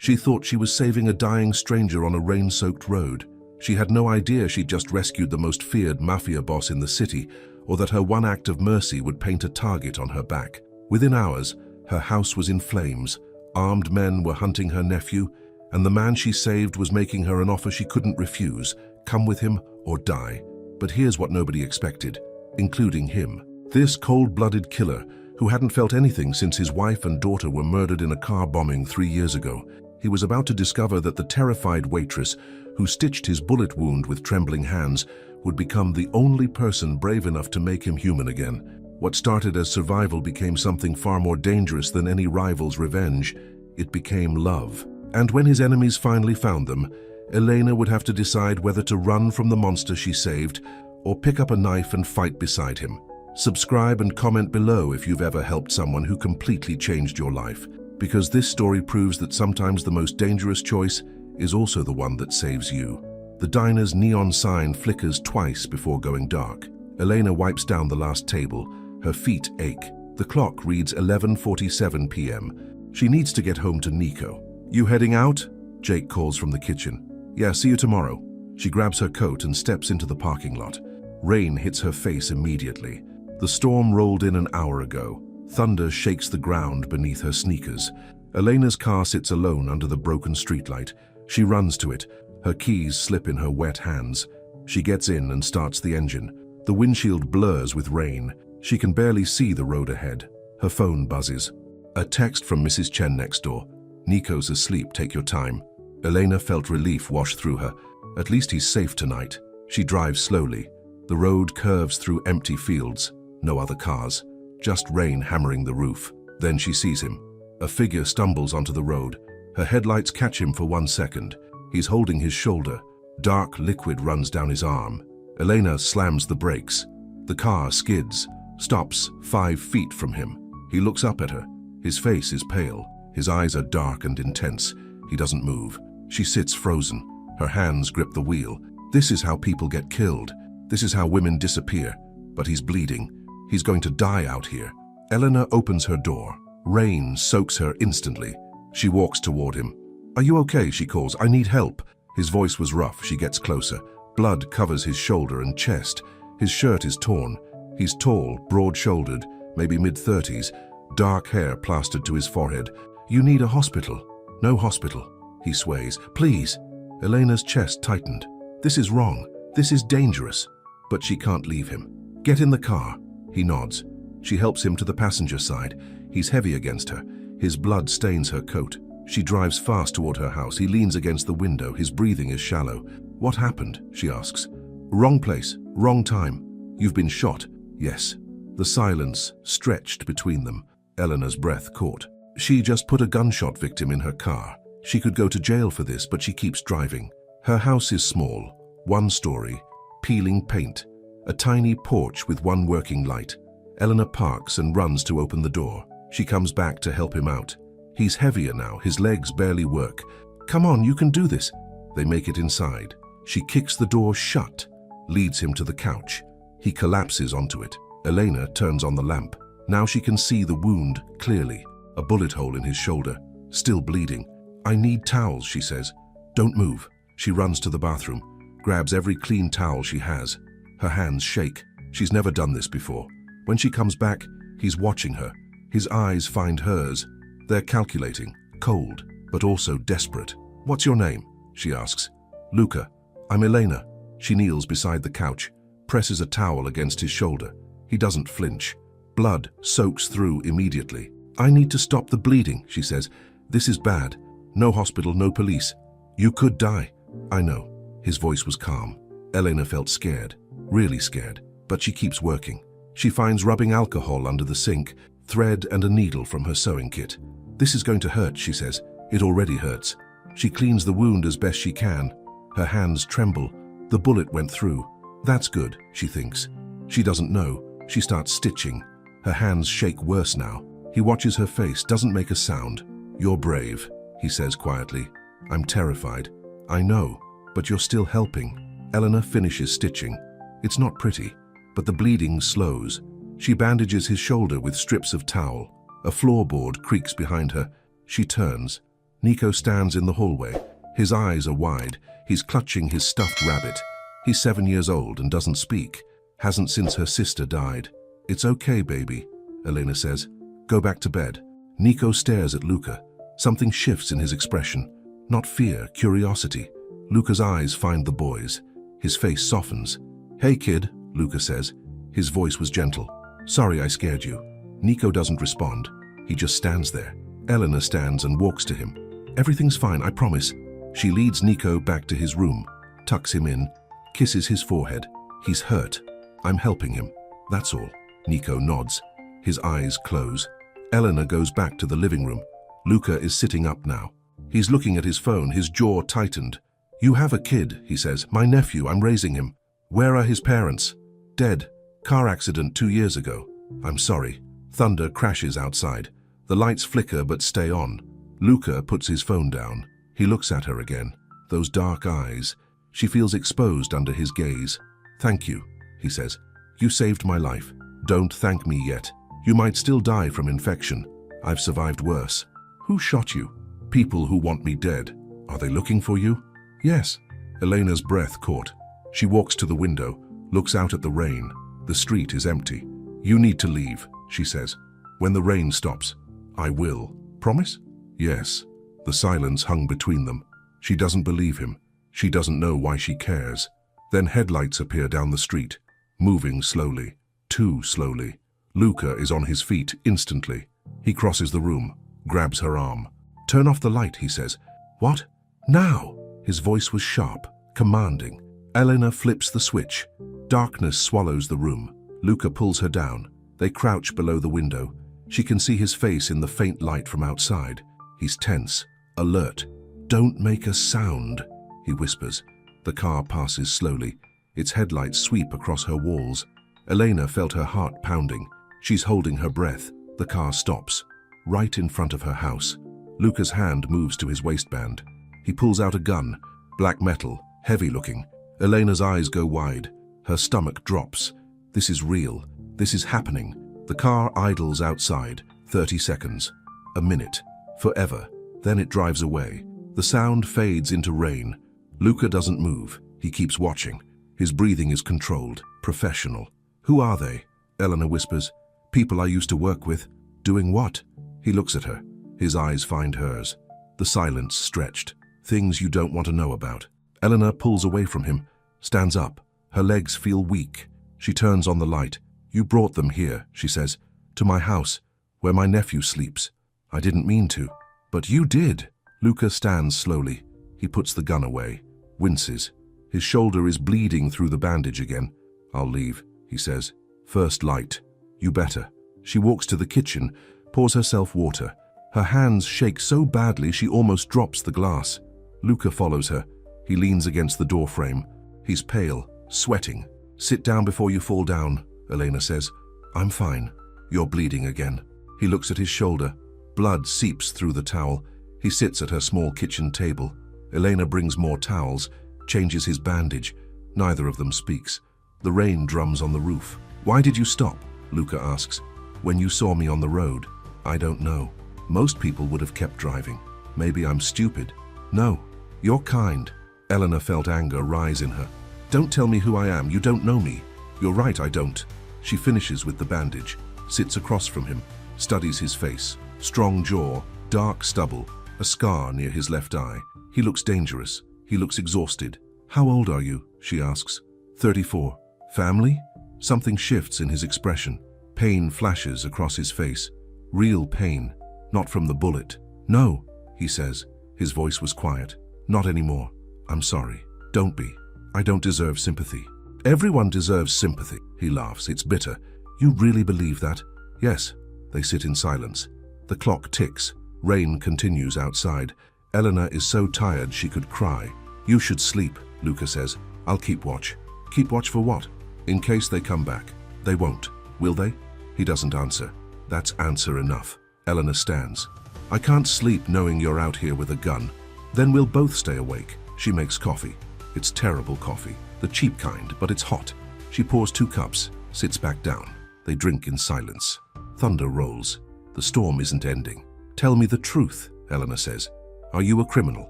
She thought she was saving a dying stranger on a rain-soaked road. She had no idea she'd just rescued the most feared Mafia boss in the city, or that her one act of mercy would paint a target on her back. Within hours, her house was in flames. Armed men were hunting her nephew, and the man she saved was making her an offer she couldn't refuse: come with him or die. But here's what nobody expected, including him. This cold-blooded killer, who hadn't felt anything since his wife and daughter were murdered in a car bombing 3 years ago. He was about to discover that the terrified waitress, who stitched his bullet wound with trembling hands, would become the only person brave enough to make him human again. What started as survival became something far more dangerous than any rival's revenge. It became love. And when his enemies finally found them, Elena would have to decide whether to run from the monster she saved or pick up a knife and fight beside him. Subscribe and comment below if you've ever helped someone who completely changed your life, because this story proves that sometimes the most dangerous choice is also the one that saves you. The diner's neon sign flickers twice before going dark. Elena wipes down the last table. Her feet ache. The clock reads 11:47 p.m. She needs to get home to Nico. "You heading out?" Jake calls from the kitchen. "Yeah, see you tomorrow." She grabs her coat and steps into the parking lot. Rain hits her face immediately. The storm rolled in an hour ago. Thunder shakes the ground beneath her sneakers. Elena's car sits alone under the broken streetlight. She runs to it. Her keys slip in her wet hands. She gets in and starts the engine. The windshield blurs with rain. She can barely see the road ahead. Her phone buzzes. A text from Mrs. Chen next door. "Nico's asleep, take your time." Elena felt relief wash through her. At least he's safe tonight. She drives slowly. The road curves through empty fields. No other cars. Just rain hammering the roof. Then she sees him. A figure stumbles onto the road. Her headlights catch him for 1 second. He's holding his shoulder. Dark liquid runs down his arm. Elena slams the brakes. The car skids, stops 5 feet from him. He looks up at her. His face is pale. His eyes are dark and intense. He doesn't move. She sits frozen. Her hands grip the wheel. This is how people get killed. This is how women disappear. But he's bleeding. He's going to die out here. Elena opens her door. Rain soaks her instantly. She walks toward him. "Are you okay?" she calls. "I need help." His voice was rough. She gets closer. Blood covers his shoulder and chest. His shirt is torn. He's tall, broad-shouldered, maybe mid-30s, dark hair plastered to his forehead. "You need a hospital." "No hospital." He sways. "Please." Elena's chest tightened. This is wrong. This is dangerous. But she can't leave him. "Get in the car." He nods. She helps him to the passenger side. He's heavy against her. His blood stains her coat. She drives fast toward her house. He leans against the window. His breathing is shallow. "What happened?" she asks. "Wrong place, wrong time. You've been shot." "Yes." The silence stretched between them. Eleanor's breath caught. She just put a gunshot victim in her car. She could go to jail for this, but she keeps driving. Her house is small, 1 story, peeling paint, a tiny porch with 1 working light. Eleanor parks and runs to open the door. She comes back to help him out. He's heavier now, his legs barely work. "Come on, you can do this." They make it inside. She kicks the door shut, leads him to the couch. He collapses onto it. Elena turns on the lamp. Now she can see the wound clearly, a bullet hole in his shoulder, still bleeding. "I need towels," she says. "Don't move." She runs to the bathroom, grabs every clean towel she has. Her hands shake. She's never done this before. When she comes back, he's watching her. His eyes find hers. They're calculating, cold, but also desperate. "What's your name?" she asks. "Luca." "I'm Elena." She kneels beside the couch, presses a towel against his shoulder. He doesn't flinch. Blood soaks through immediately. "I need to stop the bleeding," she says. "This is bad. No hospital, no police. You could die." "I know." His voice was calm. Elena felt scared, really scared, but she keeps working. She finds rubbing alcohol under the sink, thread and a needle from her sewing kit. "This is going to hurt," she says. "It already hurts." She cleans the wound as best she can. Her hands tremble. The bullet went through. That's good, she thinks. She doesn't know. She starts stitching. Her hands shake worse now. He watches her face, doesn't make a sound. "You're brave," he says quietly. "I'm terrified." "I know, but you're still helping." Eleanor finishes stitching. It's not pretty, but the bleeding slows. She bandages his shoulder with strips of towel. A floorboard creaks behind her. She turns. Nico stands in the hallway. His eyes are wide. He's clutching his stuffed rabbit. He's 7 years old and doesn't speak. Hasn't since her sister died. "It's okay, baby," Elena says. "Go back to bed." Nico stares at Luca. Something shifts in his expression. Not fear, curiosity. Luca's eyes find the boy's. His face softens. "Hey, kid," Luca says. His voice was gentle. "Sorry I scared you." Nico doesn't respond. He just stands there. Elena stands and walks to him. "Everything's fine, I promise." She leads Nico back to his room, tucks him in, kisses his forehead. "He's hurt. I'm helping him. That's all." Nico nods. His eyes close. Elena goes back to the living room. Luca is sitting up now. He's looking at his phone, his jaw tightened. "You have a kid," he says. "My nephew, I'm raising him." "Where are his parents?" "Dead. Car accident 2 years ago." "I'm sorry." Thunder crashes outside. The lights flicker but stay on. Luca puts his phone down. He looks at her again. Those dark eyes. She feels exposed under his gaze. "Thank you," he says. "You saved my life. Don't thank me yet. You might still die from infection. I've survived worse." "Who shot you?" "People who want me dead." "Are they looking for you?" "Yes." Elena's breath caught. She walks to the window, looks out at the rain. The street is empty. "You need to leave," she says. "When the rain stops." "I will." "Promise?" "Yes." The silence hung between them. She doesn't believe him. She doesn't know why she cares. Then headlights appear down the street, moving slowly, too slowly. Luca is on his feet instantly. He crosses the room, grabs her arm. "Turn off the light," he says. "What? Now?" His voice was sharp, commanding. Elena flips the switch. Darkness swallows the room. Luca pulls her down. They crouch below the window. She can see his face in the faint light from outside. He's tense, alert. "Don't make a sound," he whispers. The car passes slowly. Its headlights sweep across her walls. Elena felt her heart pounding. She's holding her breath. The car stops, right in front of her house. Luca's hand moves to his waistband. He pulls out a gun, black metal, heavy-looking. Elena's eyes go wide. Her stomach drops. This is real. This is happening. The car idles outside. 30 seconds. A minute. Forever. Then it drives away. The sound fades into rain. Luca doesn't move. He keeps watching. His breathing is controlled, professional. "Who are they?" Elena whispers. "People I used to work with." "Doing what?" He looks at her. His eyes find hers. The silence stretched. Things you don't want to know about. Elena pulls away from him, stands up. Her legs feel weak. She turns on the light. "You brought them here," she says. "To my house, where my nephew sleeps." "I didn't mean to." "But you did." Luca stands slowly. He puts the gun away, winces. His shoulder is bleeding through the bandage again. "I'll leave," he says. "First light." "You better." She walks to the kitchen, pours herself water. Her hands shake so badly she almost drops the glass. Luca follows her. He leans against the doorframe. He's pale, sweating. "Sit down before you fall down," Elena says. "I'm fine." "You're bleeding again." He looks at his shoulder. Blood seeps through the towel. He sits at her small kitchen table. Elena brings more towels, changes his bandage. Neither of them speaks. The rain drums on the roof. "Why did you stop?" Luca asks. "When you saw me on the road." "I don't know. Most people would have kept driving. Maybe I'm stupid." "No, you're kind." Elena felt anger rise in her. "Don't tell me who I am. You don't know me." "You're right, I don't." She finishes with the bandage, sits across from him, studies his face. Strong jaw, dark stubble, a scar near his left eye. He looks dangerous. He looks exhausted. "How old are you?" she asks. 34. "Family?" Something shifts in his expression. Pain flashes across his face. Real pain, not from the bullet. "No," he says. His voice was quiet. "Not anymore. I'm sorry. Don't be. I don't deserve sympathy." "Everyone deserves sympathy," he laughs. "It's bitter." "You really believe that?" "Yes." They sit in silence. The clock ticks. Rain continues outside. Elena is so tired she could cry. "You should sleep," Luca says. "I'll keep watch." "Keep watch for what?" "In case they come back." "They won't. Will they?" He doesn't answer. That's answer enough. Elena stands. "I can't sleep knowing you're out here with a gun." "Then we'll both stay awake." She makes coffee. It's terrible coffee. The cheap kind, but it's hot. She pours 2 cups, sits back down. They drink in silence. Thunder rolls. The storm isn't ending. "Tell me the truth," Elena says. Are you a criminal?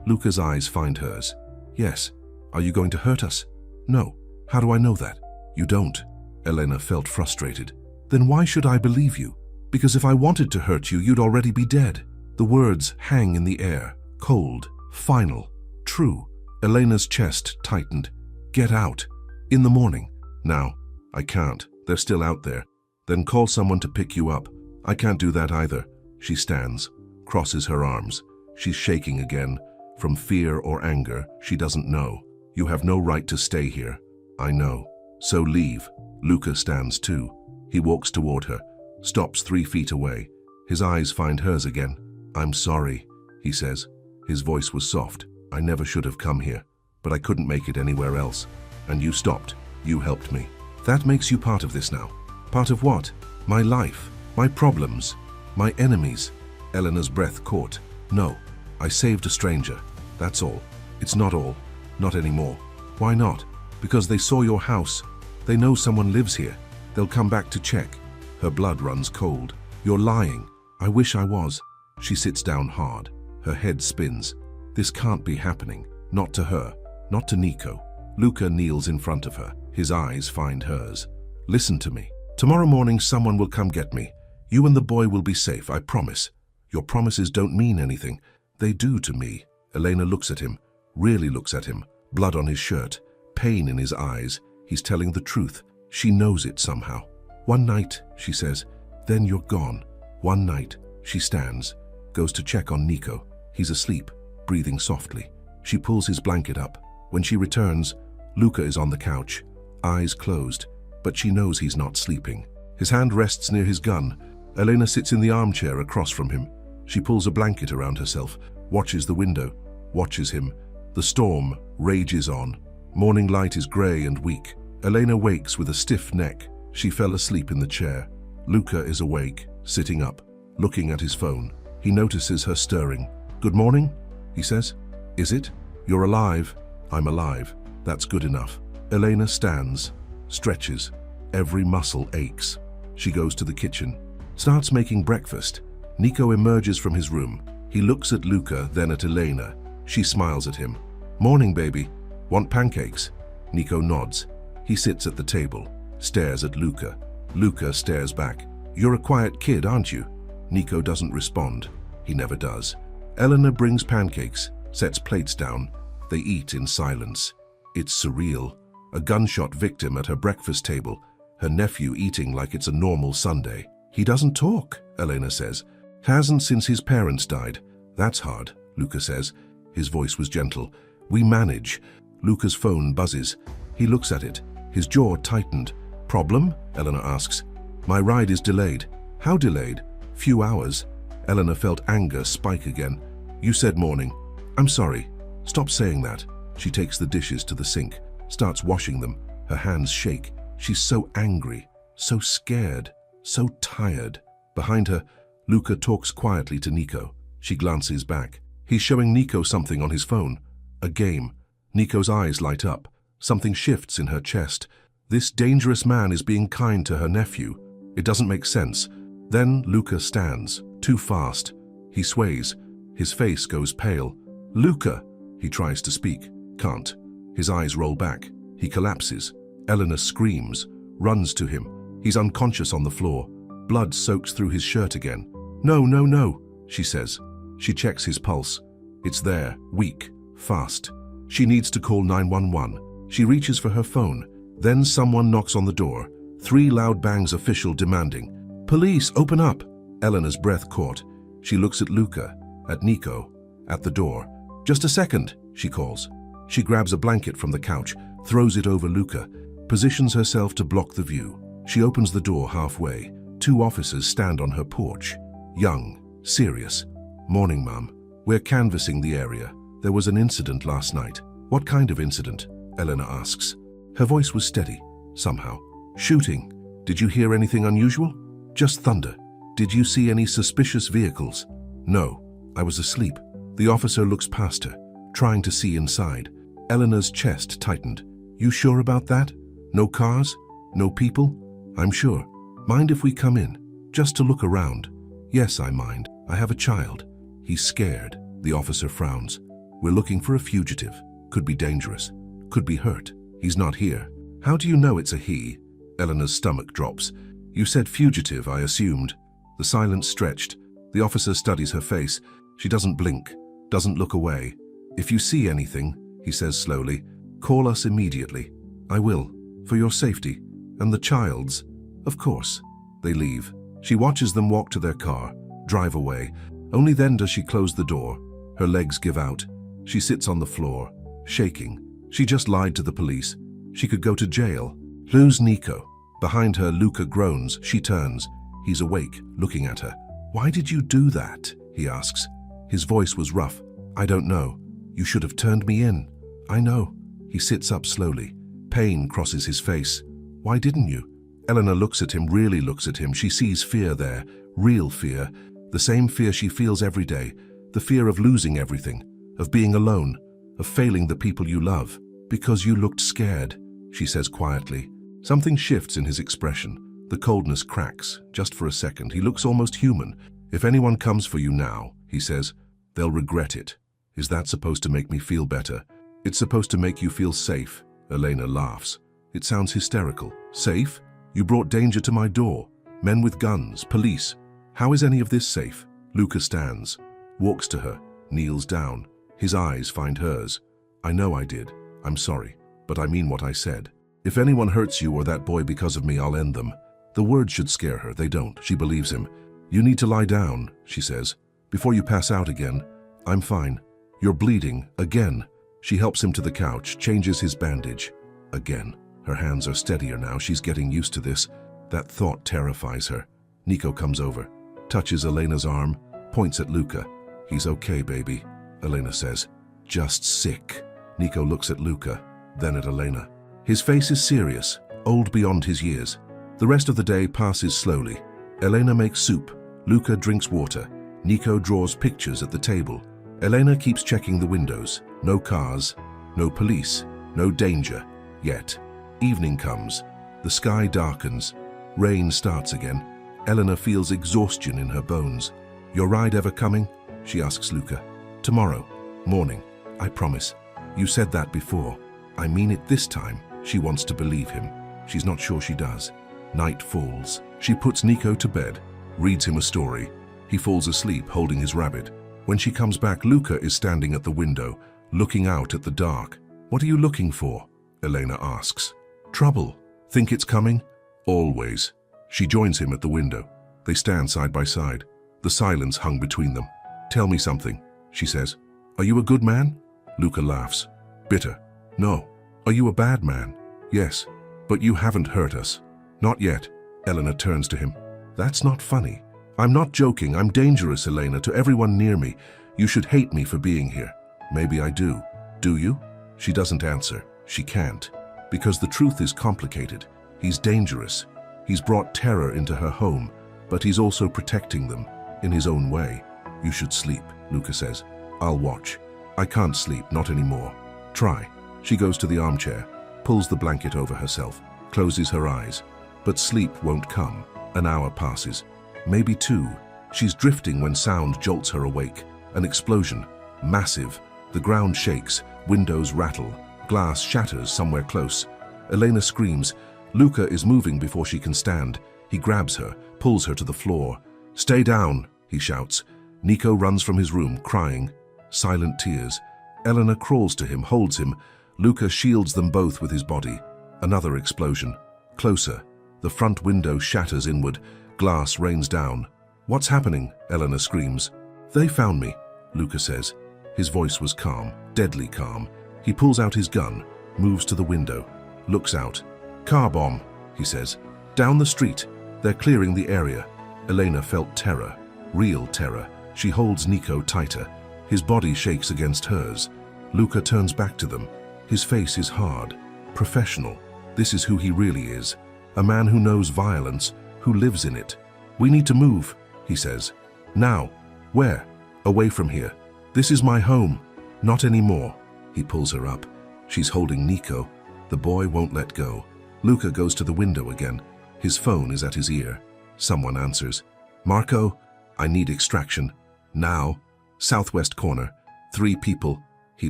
Luca's eyes find hers. Yes. Are you going to hurt us? No. How do I know that? You don't. Elena felt frustrated. Then why should I believe you? Because if I wanted to hurt you, you'd already be dead. The words hang in the air, cold, final, true. Elena's chest tightened. Get out. In the morning. Now. I can't. They're still out there. Then call someone to pick you up. I can't do that either. She stands, crosses her arms. She's shaking again. From fear or anger, she doesn't know. You have no right to stay here. I know. So leave. Luca stands too. He walks toward her, stops 3 feet away. His eyes find hers again. I'm sorry, he says. His voice was soft. I never should have come here, but I couldn't make it anywhere else. And you stopped. You helped me. That makes you part of this now. Part of what? My life, my problems, my enemies. Elena's breath caught. No, I saved a stranger. That's all. It's not all. Not anymore. Why not? Because they saw your house. They know someone lives here. They'll come back to check. Her blood runs cold. You're lying. I wish I was. She sits down hard. Her head spins. This can't be happening. Not to her. Not to Nico. Luca kneels in front of her. His eyes find hers. Listen to me. Tomorrow morning someone will come get me. You and the boy will be safe, I promise. Your promises don't mean anything. They do to me. Elena looks at him. Really looks at him. Blood on his shirt. Pain in his eyes. He's telling the truth. She knows it somehow. One night, she says. Then you're gone. One night. She stands. Goes to check on Nico. He's asleep, breathing softly. She pulls his blanket up. When she returns, Luca is on the couch, eyes closed, but she knows he's not sleeping. His hand rests near his gun. Elena sits in the armchair across from him. She pulls a blanket around herself, watches the window, watches him. The storm rages on. Morning light is grey and weak. Elena wakes with a stiff neck. She fell asleep in the chair. Luca is awake, sitting up, looking at his phone. He notices her stirring. Good morning, he says. Is it? You're alive. I'm alive. That's good enough. Elena stands, stretches. Every muscle aches. She goes to the kitchen, starts making breakfast. Nico emerges from his room. He looks at Luca, then at Elena. She smiles at him. Morning, baby. Want pancakes? Nico nods. He sits at the table, stares at Luca. Luca stares back. You're a quiet kid, aren't you? Nico doesn't respond. He never does. Elena brings pancakes, sets plates down. They eat in silence. It's surreal. A gunshot victim at her breakfast table. Her nephew eating like it's a normal Sunday. He doesn't talk, Elena says. Hasn't since his parents died. That's hard, Luca says. His voice was gentle. We manage. Luca's phone buzzes. He looks at it. His jaw tightened. Problem? Elena asks. My ride is delayed. How delayed? Few hours. Elena felt anger spike again. You said morning. I'm sorry. Stop saying that. She takes the dishes to the sink, starts washing them. Her hands shake. She's so angry, so scared, so tired. Behind her, Luca talks quietly to Nico. She glances back. He's showing Nico something on his phone. A game. Nico's eyes light up. Something shifts in her chest. This dangerous man is being kind to her nephew. It doesn't make sense. Then Luca stands, too fast. He sways. His face goes pale. Luca! He tries to speak. Can't. His eyes roll back. He collapses. Elena screams, runs to him. He's unconscious on the floor. Blood soaks through his shirt again. No, no, no, she says. She checks his pulse. It's there, weak, fast. She needs to call 911. She reaches for her phone. Then someone knocks on the door. 3 loud bangs, official demanding. Police, open up! Elena's breath caught. She looks at Luca, at Nico, at the door. Just a second, she calls. She grabs a blanket from the couch, throws it over Luca, positions herself to block the view. She opens the door halfway. 2 officers stand on her porch. Young, serious. Morning, Mum. We're canvassing the area. There was an incident last night. What kind of incident? Elena asks. Her voice was steady, somehow. Shooting. Did you hear anything unusual? Just thunder. Did you see any suspicious vehicles? No. I was asleep. The officer looks past her, trying to see inside. Elena's chest tightened. You sure about that? No cars? No people? I'm sure. Mind if we come in? Just to look around? Yes, I mind. I have a child. He's scared. The officer frowns. We're looking for a fugitive. Could be dangerous. Could be hurt. He's not here. How do you know it's a he? Eleanor's stomach drops. You said fugitive, I assumed. The silence stretched. The officer studies her face. She doesn't blink, doesn't look away. If you see anything, he says slowly, call us immediately. I will, for your safety. And the child's. Of course. They leave. She watches them walk to their car, drive away. Only then does she close the door. Her legs give out. She sits on the floor, shaking. She just lied to the police. She could go to jail. Lose Nico. Behind her, Luca groans. She turns. He's awake, looking at her. Why did you do that? He asks. His voice was rough. I don't know. You should have turned me in. I know. He sits up slowly. Pain crosses his face. Why didn't you? Eleanor looks at him, really looks at him. She sees fear there, real fear, the same fear she feels every day, the fear of losing everything, of being alone, of failing the people you love. Because you looked scared, she says quietly. Something shifts in his expression. The coldness cracks, just for a second. He looks almost human. If anyone comes for you now, he says, they'll regret it. Is that supposed to make me feel better? It's supposed to make you feel safe. Elena laughs. It sounds hysterical. Safe? You brought danger to my door. Men with guns, police. How is any of this safe? Luca stands, walks to her, kneels down. His eyes find hers. I know I did. I'm sorry, but I mean what I said. If anyone hurts you or that boy because of me, I'll end them. The words should scare her. They don't. She believes him. You need to lie down, she says, before you pass out again. I'm fine. You're bleeding. Again. She helps him to the couch, changes his bandage. Again. Her hands are steadier now. She's getting used to this. That thought terrifies her. Nico comes over, touches Elena's arm, points at Luca. He's okay, baby, Elena says. Just sick. Nico looks at Luca, then at Elena. His face is serious, old beyond his years. The rest of the day passes slowly. Elena makes soup. Luca drinks water. Nico draws pictures at the table. Elena keeps checking the windows. No cars, no police, no danger, yet. Evening comes. The sky darkens. Rain starts again. Elena feels exhaustion in her bones. Your ride ever coming? She asks Luca. Tomorrow. Morning. I promise. You said that before. I mean it this time. She wants to believe him. She's not sure she does. Night falls. She puts Nico to bed, reads him a story. He falls asleep holding his rabbit. When she comes back, Luca is standing at the window, looking out at the dark. What are you looking for? Elena asks. Trouble. Think it's coming? Always. She joins him at the window. They stand side by side. The silence hung between them. Tell me something, she says. Are you a good man? Luca laughs. Bitter. No. Are you a bad man? Yes. But you haven't hurt us. Not yet. Elena turns to him. That's not funny. I'm not joking. I'm dangerous, Elena, to everyone near me. You should hate me for being here. Maybe I do. Do you? She doesn't answer. She can't. Because the truth is complicated. He's dangerous. He's brought terror into her home, but he's also protecting them in his own way. You should sleep, Luca says. I'll watch. I can't sleep, not anymore. Try. She goes to the armchair, pulls the blanket over herself, closes her eyes. But sleep won't come. An hour passes. Maybe two. She's drifting when sound jolts her awake. An explosion. Massive. The ground shakes. Windows rattle. Glass shatters somewhere close. Elena screams. Luca is moving before she can stand. He grabs her, pulls her to the floor. Stay down, he shouts. Nico runs from his room, crying. Silent tears. Elena crawls to him, holds him. Luca shields them both with his body. Another explosion. Closer. The front window shatters inward. Glass rains down. What's happening? Elena screams. They found me, Luca says. His voice was calm, deadly calm. He pulls out his gun, moves to the window, looks out. Car bomb, he says. Down the street. They're clearing the area. Elena felt terror, real terror. She holds Nico tighter. His body shakes against hers. Luca turns back to them. His face is hard, professional. This is who he really is. A man who knows violence, who lives in it. We need to move, he says. Now. Where? Away from here. This is my home. Not anymore. He pulls her up. She's holding Nico. The boy won't let go. Luca goes to the window again. His phone is at his ear. Someone answers. Marco, I need extraction. Now. Southwest corner. 3 people. He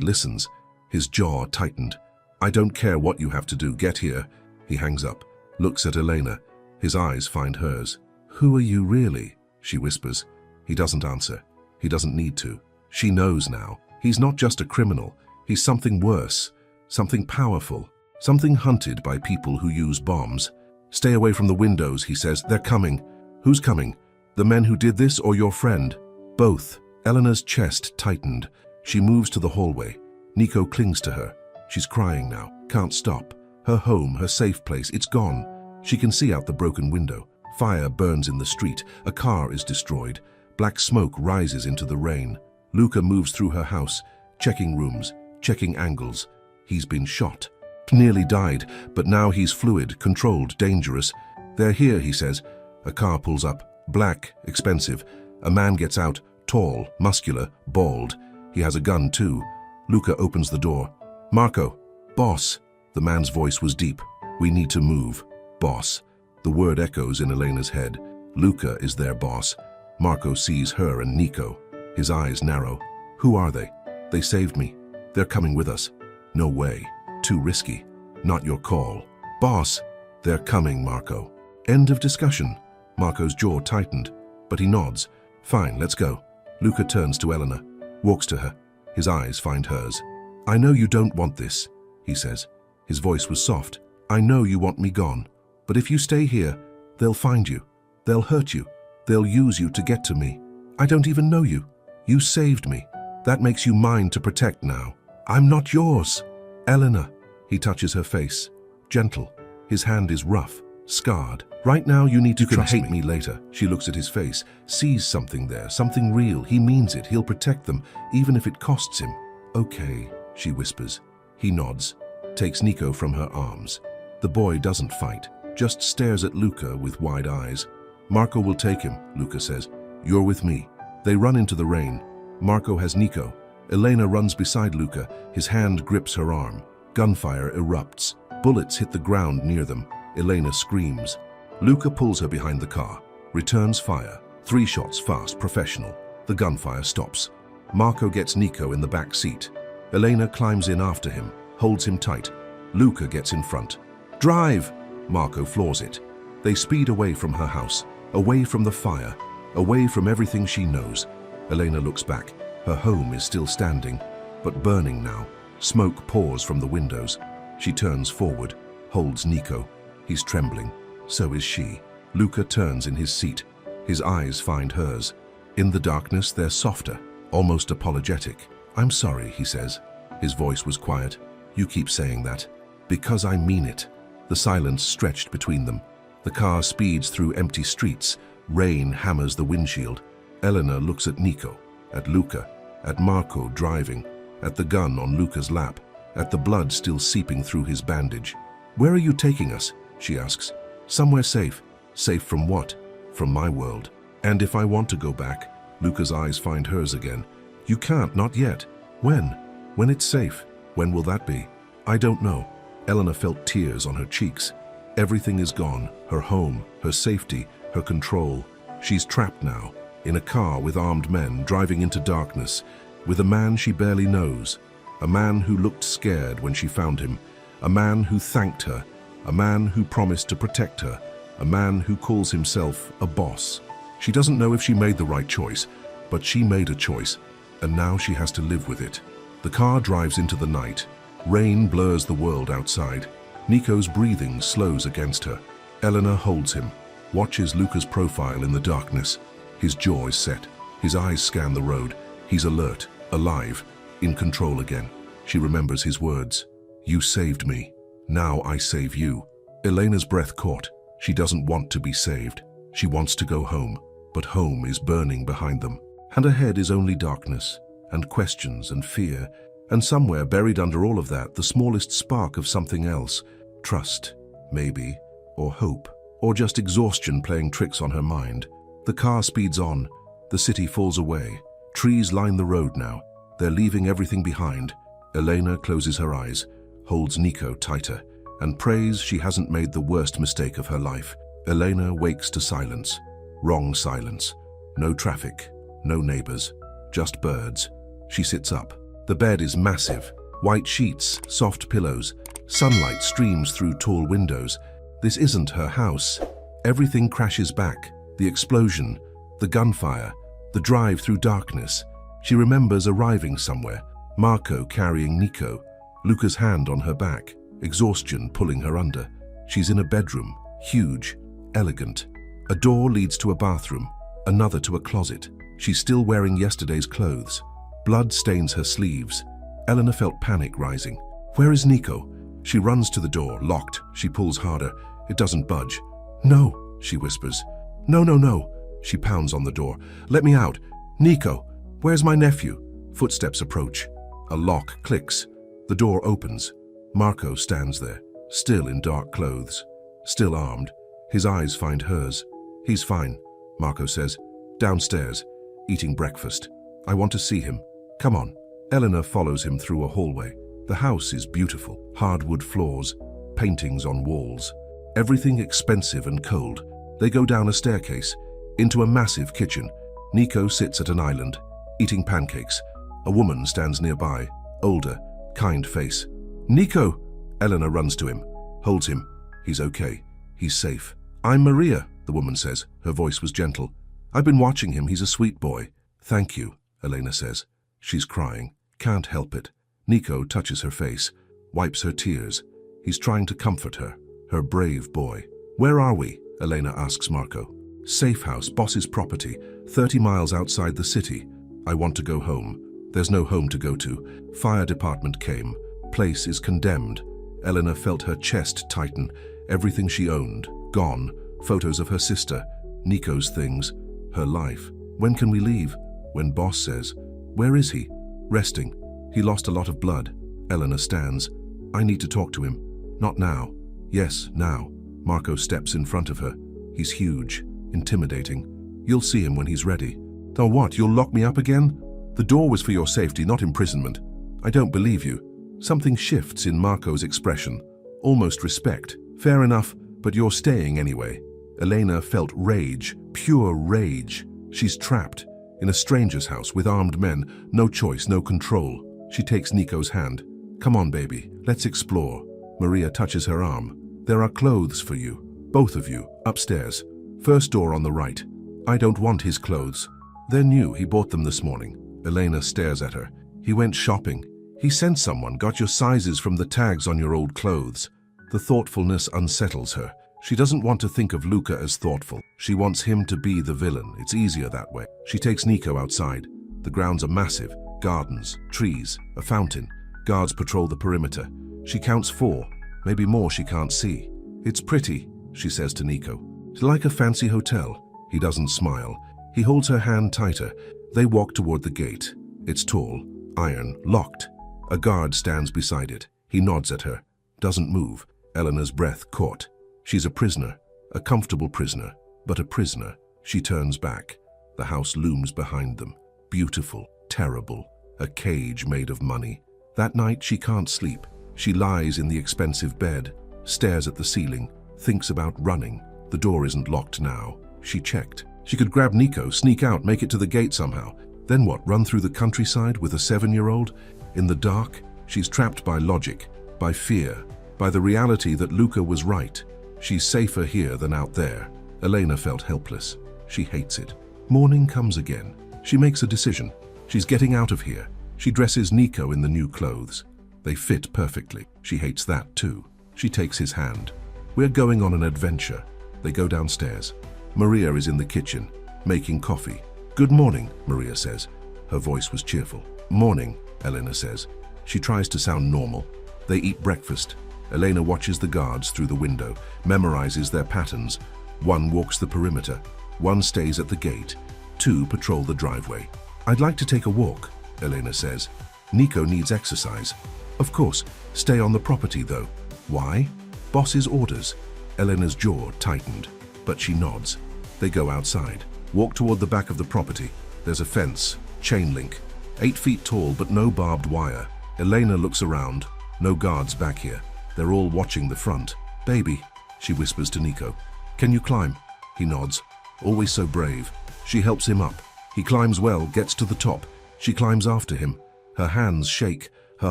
listens. His jaw tightened. I don't care what you have to do. Get here. He hangs up, looks at Elena. His eyes find hers. Who are you really? She whispers. He doesn't answer. He doesn't need to. She knows now. He's not just a criminal. He's something worse. Something powerful. Something hunted by people who use bombs. Stay away from the windows, he says. They're coming. Who's coming? The men who did this or your friend? Both. Elena's chest tightened. She moves to the hallway. Nico clings to her. She's crying now. Can't stop. Her home, her safe place, it's gone. She can see out the broken window. Fire burns in the street. A car is destroyed. Black smoke rises into the rain. Luca moves through her house, checking rooms, checking angles. He's been shot. Nearly died, but now he's fluid, controlled, dangerous. They're here, he says. A car pulls up. Black, expensive. A man gets out, tall, muscular, bald. He has a gun too. Luca opens the door. Marco. Boss. The man's voice was deep. We need to move. Boss. The word echoes in Elena's head. Luca is their boss. Marco sees her and Nico. His eyes narrow. Who are they? They saved me. They're coming with us. No way. Too risky. Not your call. Boss. They're coming, Marco. End of discussion. Marco's jaw tightened, but he nods. Fine, let's go. Luca turns to Elena, walks to her. His eyes find hers. I know you don't want this, he says. His voice was soft. I know you want me gone, but if you stay here, they'll find you. They'll hurt you. They'll use you to get to me. I don't even know you. You saved me. That makes you mine to protect now. I'm not yours. Elena. He touches her face. Gentle. His hand is rough, scarred. Right now you need to trust me. You can hate me later. She looks at his face, sees something there, something real. He means it. He'll protect them, even if it costs him. Okay, she whispers. He nods, takes Nico from her arms. The boy doesn't fight, just stares at Luca with wide eyes. Marco will take him, Luca says. You're with me. They run into the rain. Marco has Nico. Elena runs beside Luca. His hand grips her arm. Gunfire erupts. Bullets hit the ground near them. Elena screams. Luca pulls her behind the car, returns fire. 3 shots fast, professional. The gunfire stops. Marco gets Nico in the back seat. Elena climbs in after him, holds him tight. Luca gets in front. Drive! Marco floors it. They speed away from her house, away from the fire, away from everything she knows. Elena looks back. Her home is still standing, but burning now. Smoke pours from the windows. She turns forward, holds Nico. He's trembling. So is she. Luca turns in his seat. His eyes find hers. In the darkness, they're softer, almost apologetic. I'm sorry, he says. His voice was quiet. You keep saying that. Because I mean it. The silence stretched between them. The car speeds through empty streets. Rain hammers the windshield. Elena looks at Nico, at Luca, at Marco driving, at the gun on Luca's lap, at the blood still seeping through his bandage. Where are you taking us? She asks. Somewhere safe. Safe from what? From my world. And if I want to go back? Luca's eyes find hers again. You can't, not yet. When? When it's safe. When will that be? I don't know. Elena felt tears on her cheeks. Everything is gone. Her home, her safety, her control. She's trapped now, in a car with armed men driving into darkness, with a man she barely knows. A man who looked scared when she found him. A man who thanked her. A man who promised to protect her. A man who calls himself a boss. She doesn't know if she made the right choice, but she made a choice, and now she has to live with it. The car drives into the night. Rain blurs the world outside. Nico's breathing slows against her. Elena holds him, watches Luca's profile in the darkness. His jaw is set. His eyes scan the road. He's alert, alive, in control again. She remembers his words. You saved me. Now I save you. Elena's breath caught. She doesn't want to be saved. She wants to go home, but home is burning behind them. And ahead is only darkness, and questions and fear, and somewhere buried under all of that, the smallest spark of something else. Trust, maybe, or hope, or just exhaustion playing tricks on her mind. The car speeds on. The city falls away. Trees line the road now. They're leaving everything behind. Elena closes her eyes, holds Nico tighter, and prays she hasn't made the worst mistake of her life. Elena wakes to silence. Wrong silence. No traffic, no neighbors, just birds. She sits up. The bed is massive. White sheets, soft pillows. Sunlight streams through tall windows. This isn't her house. Everything crashes back. The explosion, the gunfire, the drive through darkness. She remembers arriving somewhere. Marco carrying Nico. Luca's hand on her back. Exhaustion pulling her under. She's in a bedroom. Huge. Elegant. A door leads to a bathroom. Another to a closet. She's still wearing yesterday's clothes. Blood stains her sleeves. Eleanor felt panic rising. Where is Nico? She runs to the door, locked. She pulls harder. It doesn't budge. No, she whispers. No, no, no. She pounds on the door. Let me out. Nico, where's my nephew? Footsteps approach. A lock clicks. The door opens. Marco stands there, still in dark clothes, still armed. His eyes find hers. He's fine, Marco says. Downstairs, eating breakfast. I want to see him. Come on. Eleanor follows him through a hallway. The house is beautiful. Hardwood floors, paintings on walls. Everything expensive and cold. They go down a staircase, into a massive kitchen. Nico sits at an island, eating pancakes. A woman stands nearby, older, kind face. Nico! Eleanor runs to him, holds him. He's okay. He's safe. I'm Maria, the woman says. Her voice was gentle. I've been watching him. He's a sweet boy. Thank you, Elena says. She's crying. Can't help it. Nico touches her face, wipes her tears. He's trying to comfort her. Her brave boy. Where are we? Elena asks Marco. Safe house, boss's property, 30 miles outside the city. I want to go home. There's no home to go to. Fire department came. Place is condemned. Eleanor felt her chest tighten. Everything she owned, gone. Photos of her sister, Nico's things, her life. When can we leave? When boss says. Where is he? Resting. He lost a lot of blood. Eleanor stands. I need to talk to him. Not now. Yes, now. Marco steps in front of her. He's huge, intimidating. You'll see him when he's ready. Oh, what? You'll lock me up again? The door was for your safety, not imprisonment. I don't believe you. Something shifts in Marco's expression. Almost respect. Fair enough, but you're staying anyway. Elena felt rage, pure rage. She's trapped in a stranger's house with armed men. No choice, no control. She takes Nico's hand. Come on, baby. Let's explore. Maria touches her arm. There are clothes for you. Both of you. Upstairs. First door on the right. I don't want his clothes. They're new. He bought them this morning. Elena stares at her. He went shopping. He sent someone, got your sizes from the tags on your old clothes. The thoughtfulness unsettles her. She doesn't want to think of Luca as thoughtful. She wants him to be the villain. It's easier that way. She takes Nico outside. The grounds are massive. Gardens, trees, a fountain. Guards patrol the perimeter. She counts 4, maybe more she can't see. It's pretty, she says to Nico. It's like a fancy hotel. He doesn't smile. He holds her hand tighter. They walk toward the gate. It's tall, iron, locked. A guard stands beside it. He nods at her. Doesn't move. Eleanor's breath caught. She's a prisoner. A comfortable prisoner. But a prisoner. She turns back. The house looms behind them. Beautiful, terrible. A cage made of money. That night she can't sleep. She lies in the expensive bed, stares at the ceiling, thinks about running. The door isn't locked now. She checked. She could grab Nico, sneak out, make it to the gate somehow. Then what, run through the countryside with a 7-year-old? In the dark, she's trapped by logic, by fear, by the reality that Luca was right. She's safer here than out there. Elena felt helpless. She hates it. Morning comes again. She makes a decision. She's getting out of here. She dresses Nico in the new clothes. They fit perfectly. She hates that too. She takes his hand. We're going on an adventure. They go downstairs. Maria is in the kitchen, making coffee. Good morning, Maria says. Her voice was cheerful. Morning, Elena says. She tries to sound normal. They eat breakfast. Elena watches the guards through the window, memorizes their patterns. 1 walks the perimeter. 1 stays at the gate. 2 patrol the driveway. I'd like to take a walk, Elena says. Nico needs exercise. Of course, stay on the property though. Why? Boss's orders. Elena's jaw tightened, but she nods. They go outside, walk toward the back of the property. There's a fence, chain link, 8 feet tall but no barbed wire. Elena looks around. No guards back here. They're all watching the front. Baby, she whispers to Nico. Can you climb? He nods. Always so brave. She helps him up. He climbs well, gets to the top. She climbs after him. Her hands shake. Her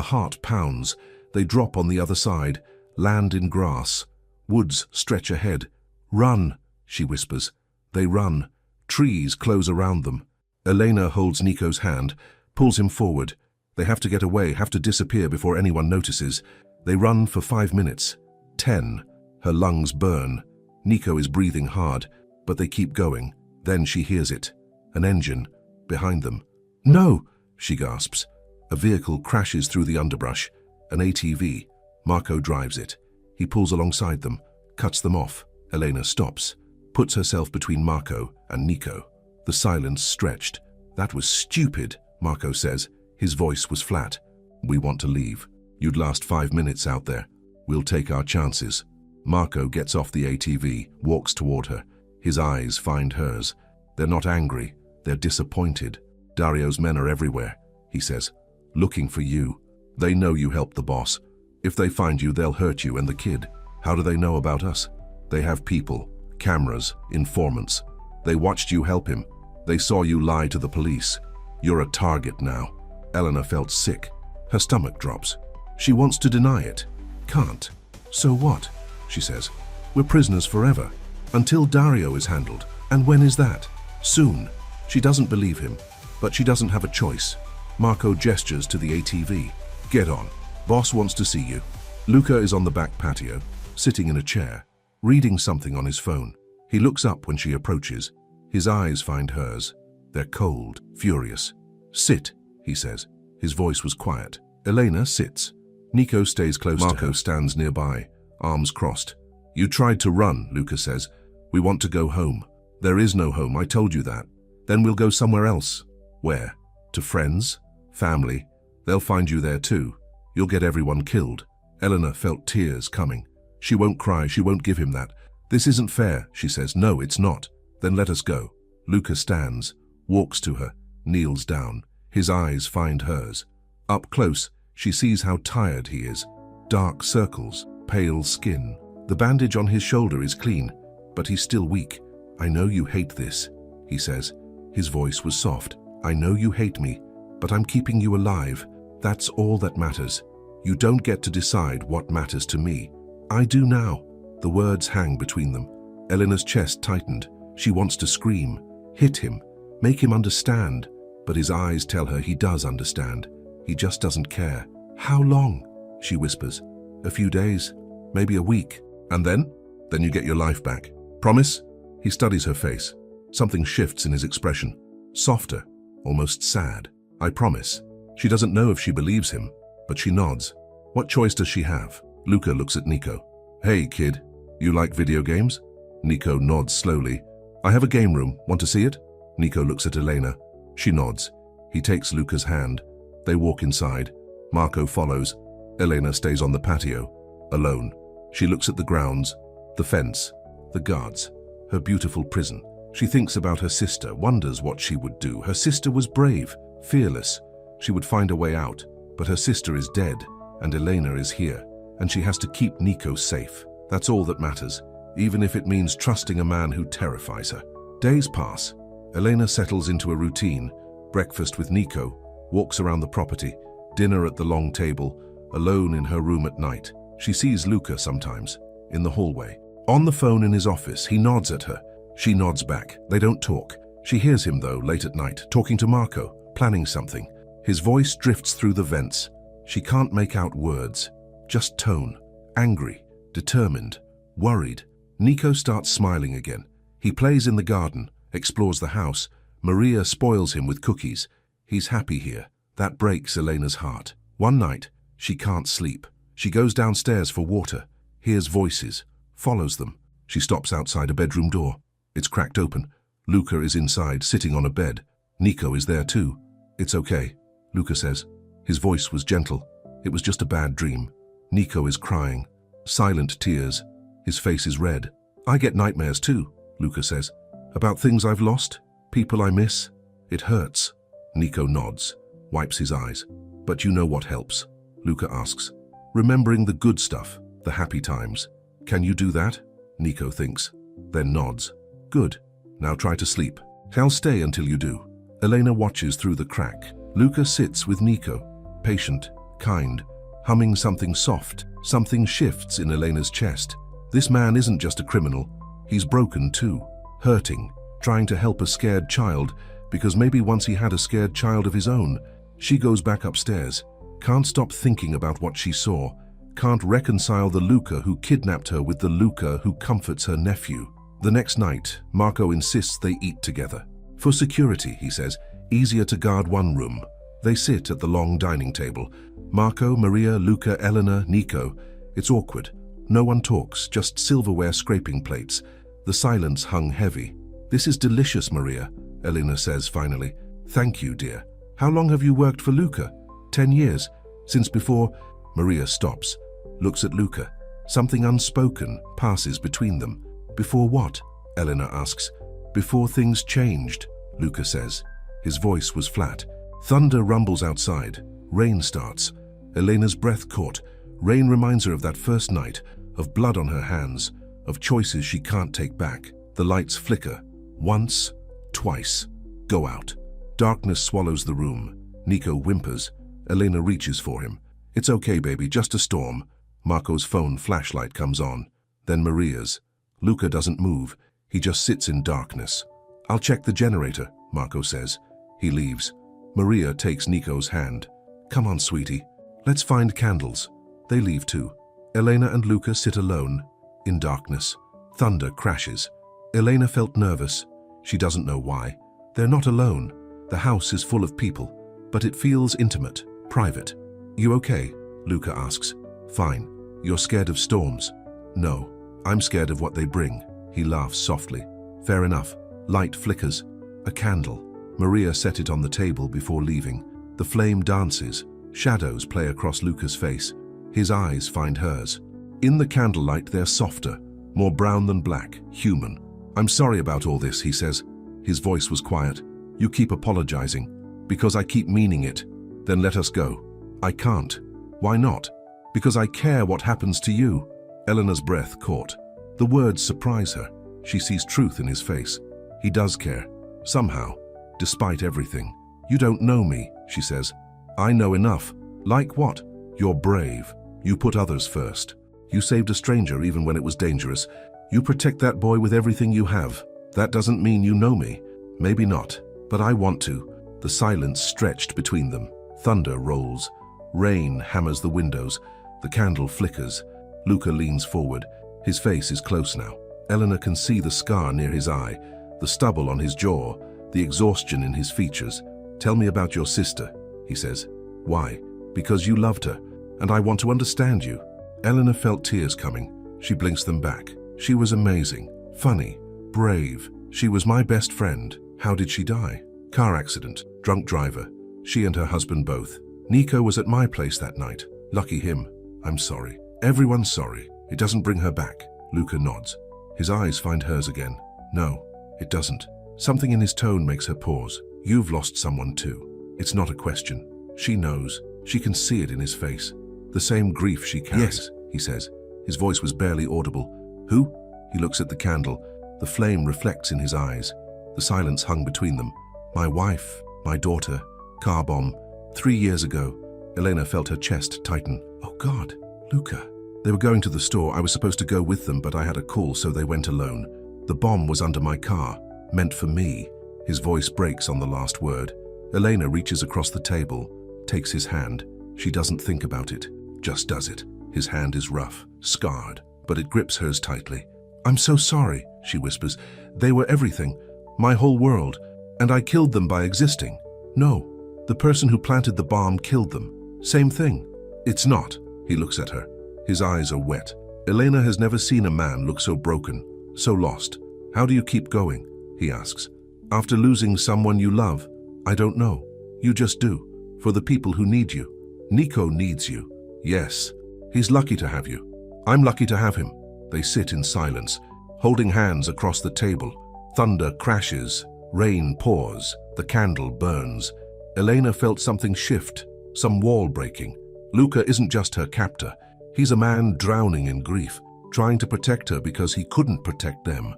heart pounds. They drop on the other side, land in grass. Woods stretch ahead. "Run," she whispers. They run. Trees close around them. Elena holds Nico's hand, pulls him forward. They have to get away, have to disappear before anyone notices. They run for 5 minutes. 10. Her lungs burn. Nico is breathing hard, but they keep going. Then she hears it. An engine. Behind them. "No!" she gasps. A vehicle crashes through the underbrush. An ATV. Marco drives it. He pulls alongside them, cuts them off. Elena stops, puts herself between Marco and Nico. The silence stretched. "That was stupid," Marco says. His voice was flat. "We want to leave. You'd last 5 minutes out there. We'll take our chances." Marco gets off the ATV, walks toward her. His eyes find hers. They're not angry. They're disappointed. "Dario's men are everywhere," he says. "Looking for you. They know you helped the boss. If they find you, they'll hurt you and the kid. How do they know about us? They have people, cameras, informants. They watched you help him. They saw you lie to the police. You're a target now." Elena felt sick. Her stomach drops. She wants to deny it. Can't. "So what?" she says. "We're prisoners forever. Until Dario is handled. And when is that?" "Soon." She doesn't believe him, but she doesn't have a choice. Marco gestures to the ATV. "Get on. Boss wants to see you." Luca is on the back patio, sitting in a chair, reading something on his phone. He looks up when she approaches. His eyes find hers. They're cold, furious. "Sit," he says. His voice was quiet. Elena sits. Nico stays close to her. Marco stands nearby, arms crossed. "You tried to run," Luca says. "We want to go home." "There is no home, I told you that." "Then we'll go somewhere else." "Where?" "To friends, family. They'll find you there too. You'll get everyone killed." Elena felt tears coming. She won't cry, she won't give him that. "This isn't fair," she says. "No, it's not." "Then let us go." Luca stands, walks to her, kneels down. His eyes find hers. Up close, she sees how tired he is. Dark circles, pale skin. The bandage on his shoulder is clean, but he's still weak. "I know you hate this," he says. His voice was soft. "I know you hate me, but I'm keeping you alive. That's all that matters. You don't get to decide what matters to me. I do now." The words hang between them. Elena's chest tightened. She wants to scream, hit him, make him understand. But his eyes tell her he does understand. He just doesn't care. "How long?" she whispers. "A few days, maybe a week." "And then?" "Then you get your life back. Promise?" He studies her face. Something shifts in his expression. Softer, almost sad. "I promise." She doesn't know if she believes him, but she nods. What choice does she have? Luca looks at Nico. "Hey, kid, you like video games?" Nico nods slowly. "I have a game room. Want to see it?" Nico looks at Elena. She nods. He takes Luca's hand. They walk inside. Marco follows. Elena stays on the patio, alone. She looks at the grounds, the fence, the guards, her beautiful prison. She thinks about her sister, wonders what she would do. Her sister was brave, fearless. She would find a way out, but her sister is dead, and Elena is here, and she has to keep Nico safe. That's all that matters, even if it means trusting a man who terrifies her. Days pass. Elena settles into a routine, breakfast with Nico, walks around the property, dinner at the long table, alone in her room at night. She sees Luca sometimes, in the hallway. On the phone in his office, he nods at her. She nods back. They don't talk. She hears him, though, late at night, talking to Marco, planning something. His voice drifts through the vents. She can't make out words, just tone. Angry, determined, worried. Nico starts smiling again. He plays in the garden, explores the house. Maria spoils him with cookies. He's happy here. That breaks Elena's heart. One night, she can't sleep. She goes downstairs for water, hears voices, follows them. She stops outside a bedroom door. It's cracked open. Luca is inside, sitting on a bed. Nico is there too. "It's okay," Luca says. His voice was gentle. It was just a bad dream. Nico is crying. Silent tears. His face is red. "I get nightmares too," Luca says. "About things I've lost, people I miss. It hurts." Nico nods, wipes his eyes. "But you know what helps?" Luca asks. "Remembering the good stuff, the happy times. Can you do that?" Nico thinks, then nods. "Good. Now try to sleep. I'll stay until you do." Elena watches through the crack. Luca sits with Nico, patient, kind, humming something soft. Something shifts in Elena's chest. This man isn't just a criminal. He's broken too, hurting, trying to help a scared child, because maybe once he had a scared child of his own. She goes back upstairs, can't stop thinking about what she saw, can't reconcile the Luca who kidnapped her with the Luca who comforts her nephew. The next night, Marco insists they eat together. For security, he says, easier to guard one room. They sit at the long dining table. Marco, Maria, Luca, Elena, Nico. It's awkward. No one talks, just silverware scraping plates. The silence hung heavy. "This is delicious, Maria," Elena says finally. "Thank you, dear. How long have you worked for Luca?" 10 years. Since before..." Maria stops, looks at Luca. Something unspoken passes between them. "Before what?" Elena asks. "Before things changed," Luca says. His voice was flat. Thunder rumbles outside. Rain starts. Elena's breath caught. Rain reminds her of that first night, of blood on her hands, of choices she can't take back. The lights flicker. Once, twice. Go out. Darkness swallows the room. Nico whimpers. Elena reaches for him. "It's okay, baby, just a storm." Marco's phone flashlight comes on. Then Maria's. Luca doesn't move. He just sits in darkness. "I'll check the generator," Marco says. He leaves. Maria takes Nico's hand. "Come on, sweetie. Let's find candles." They leave too. Elena and Luca sit alone, in darkness. Thunder crashes. Elena felt nervous. She doesn't know why. They're not alone. The house is full of people, but it feels intimate, private. "You okay?" Luca asks. "Fine. You're scared of storms?" "No. I'm scared of what they bring." He laughs softly. "Fair enough." Light flickers. A candle. Maria set it on the table before leaving. The flame dances. Shadows play across Luca's face. His eyes find hers. In the candlelight, they're softer, more brown than black, human. "I'm sorry about all this," he says. His voice was quiet. "You keep apologizing." "Because I keep meaning it." "Then let us go." "I can't." "Why not?" "Because I care what happens to you." Elena's breath caught. The words surprise her. She sees truth in his face. He does care. Somehow. Despite everything. "You don't know me," she says. "I know enough." "Like what?" "You're brave. You put others first. You saved a stranger even when it was dangerous. You protect that boy with everything you have. That doesn't mean you know me." "Maybe not, but I want to." The silence stretched between them. Thunder rolls. Rain hammers the windows. The candle flickers. Luca leans forward. His face is close now. Elena can see the scar near his eye, the stubble on his jaw, the exhaustion in his features. "Tell me about your sister," he says. "Why?" "Because you loved her, and I want to understand you." Elena felt tears coming. She blinks them back. "She was amazing, funny, brave. She was my best friend." "How did she die?" "Car accident, drunk driver. She and her husband both. Nico was at my place that night. Lucky him." "I'm sorry." "Everyone's sorry. It doesn't bring her back." Luca nods. His eyes find hers again. "No, it doesn't." Something in his tone makes her pause. "You've lost someone too." It's not a question. She knows. She can see it in his face. The same grief she carries. "Yes," he says. His voice was barely audible. "Who?" He looks at the candle. The flame reflects in his eyes. The silence hung between them. "My wife, my daughter, car bomb. 3 years ago." Elena felt her chest tighten. "Oh God, Luca." "They were going to the store. I was supposed to go with them, but I had a call, so they went alone. The bomb was under my car, meant for me." His voice breaks on the last word. Elena reaches across the table, takes his hand. She doesn't think about it, just does it. His hand is rough, scarred, but it grips hers tightly. "I'm so sorry," she whispers. "They were everything, my whole world, and I killed them by existing." "No, the person who planted the bomb killed them. Same thing." "It's not." He looks at her. His eyes are wet. Elena has never seen a man look so broken, so lost. "How do you keep going?" he asks. "After losing someone you love?" "I don't know. You just do. For the people who need you." "Nico needs you." "Yes. He's lucky to have you." "I'm lucky to have him." They sit in silence, holding hands across the table. Thunder crashes. Rain pours. The candle burns. Elena felt something shift, some wall breaking. Luca isn't just her captor. He's a man drowning in grief, trying to protect her because he couldn't protect them.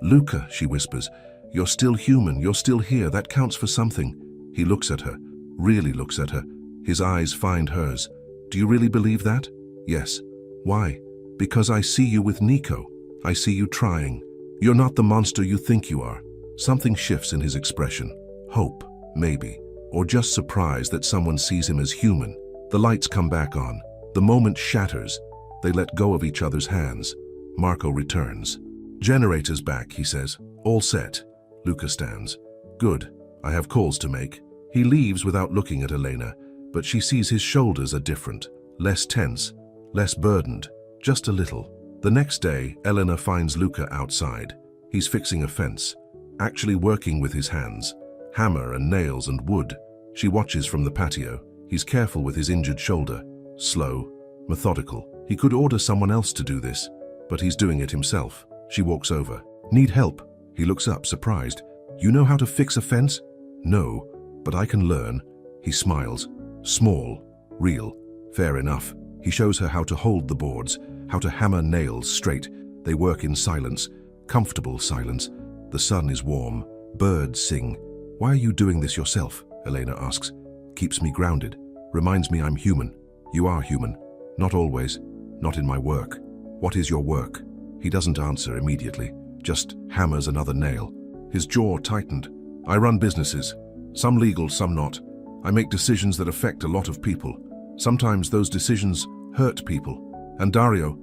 "Luca," she whispers, "you're still human, you're still here, that counts for something." He looks at her. really looks at her. His eyes find hers. Do you really believe that? Yes. Why? Because I see you with Nico. I see you trying. You're not the monster you think you are. Something shifts in his expression. Hope, maybe. Or just surprise that someone sees him as human. The lights come back on. The moment shatters. They let go of each other's hands. Marco returns. Generator's back, he says. All set. Luca stands. Good. I have calls to make. He leaves without looking at Elena, but she sees his shoulders are different. Less tense. Less burdened. Just a little. The next day, Elena finds Luca outside. He's fixing a fence. Actually working with his hands. Hammer and nails and wood. She watches from the patio. He's careful with his injured shoulder. Slow. Methodical. He could order someone else to do this, but he's doing it himself. She walks over. Need help? He looks up, surprised. You know how to fix a fence? No, but I can learn. He smiles. Small. Real. Fair enough. He shows her how to hold the boards, how to hammer nails straight. They work in silence. Comfortable silence. The sun is warm. Birds sing. Why are you doing this yourself? Elena asks. Keeps me grounded. Reminds me I'm human. You are human. Not always. Not in my work. What is your work? He doesn't answer immediately. Just hammers another nail. His jaw tightened. I run businesses. Some legal, some not. I make decisions that affect a lot of people. Sometimes those decisions hurt people. And Dario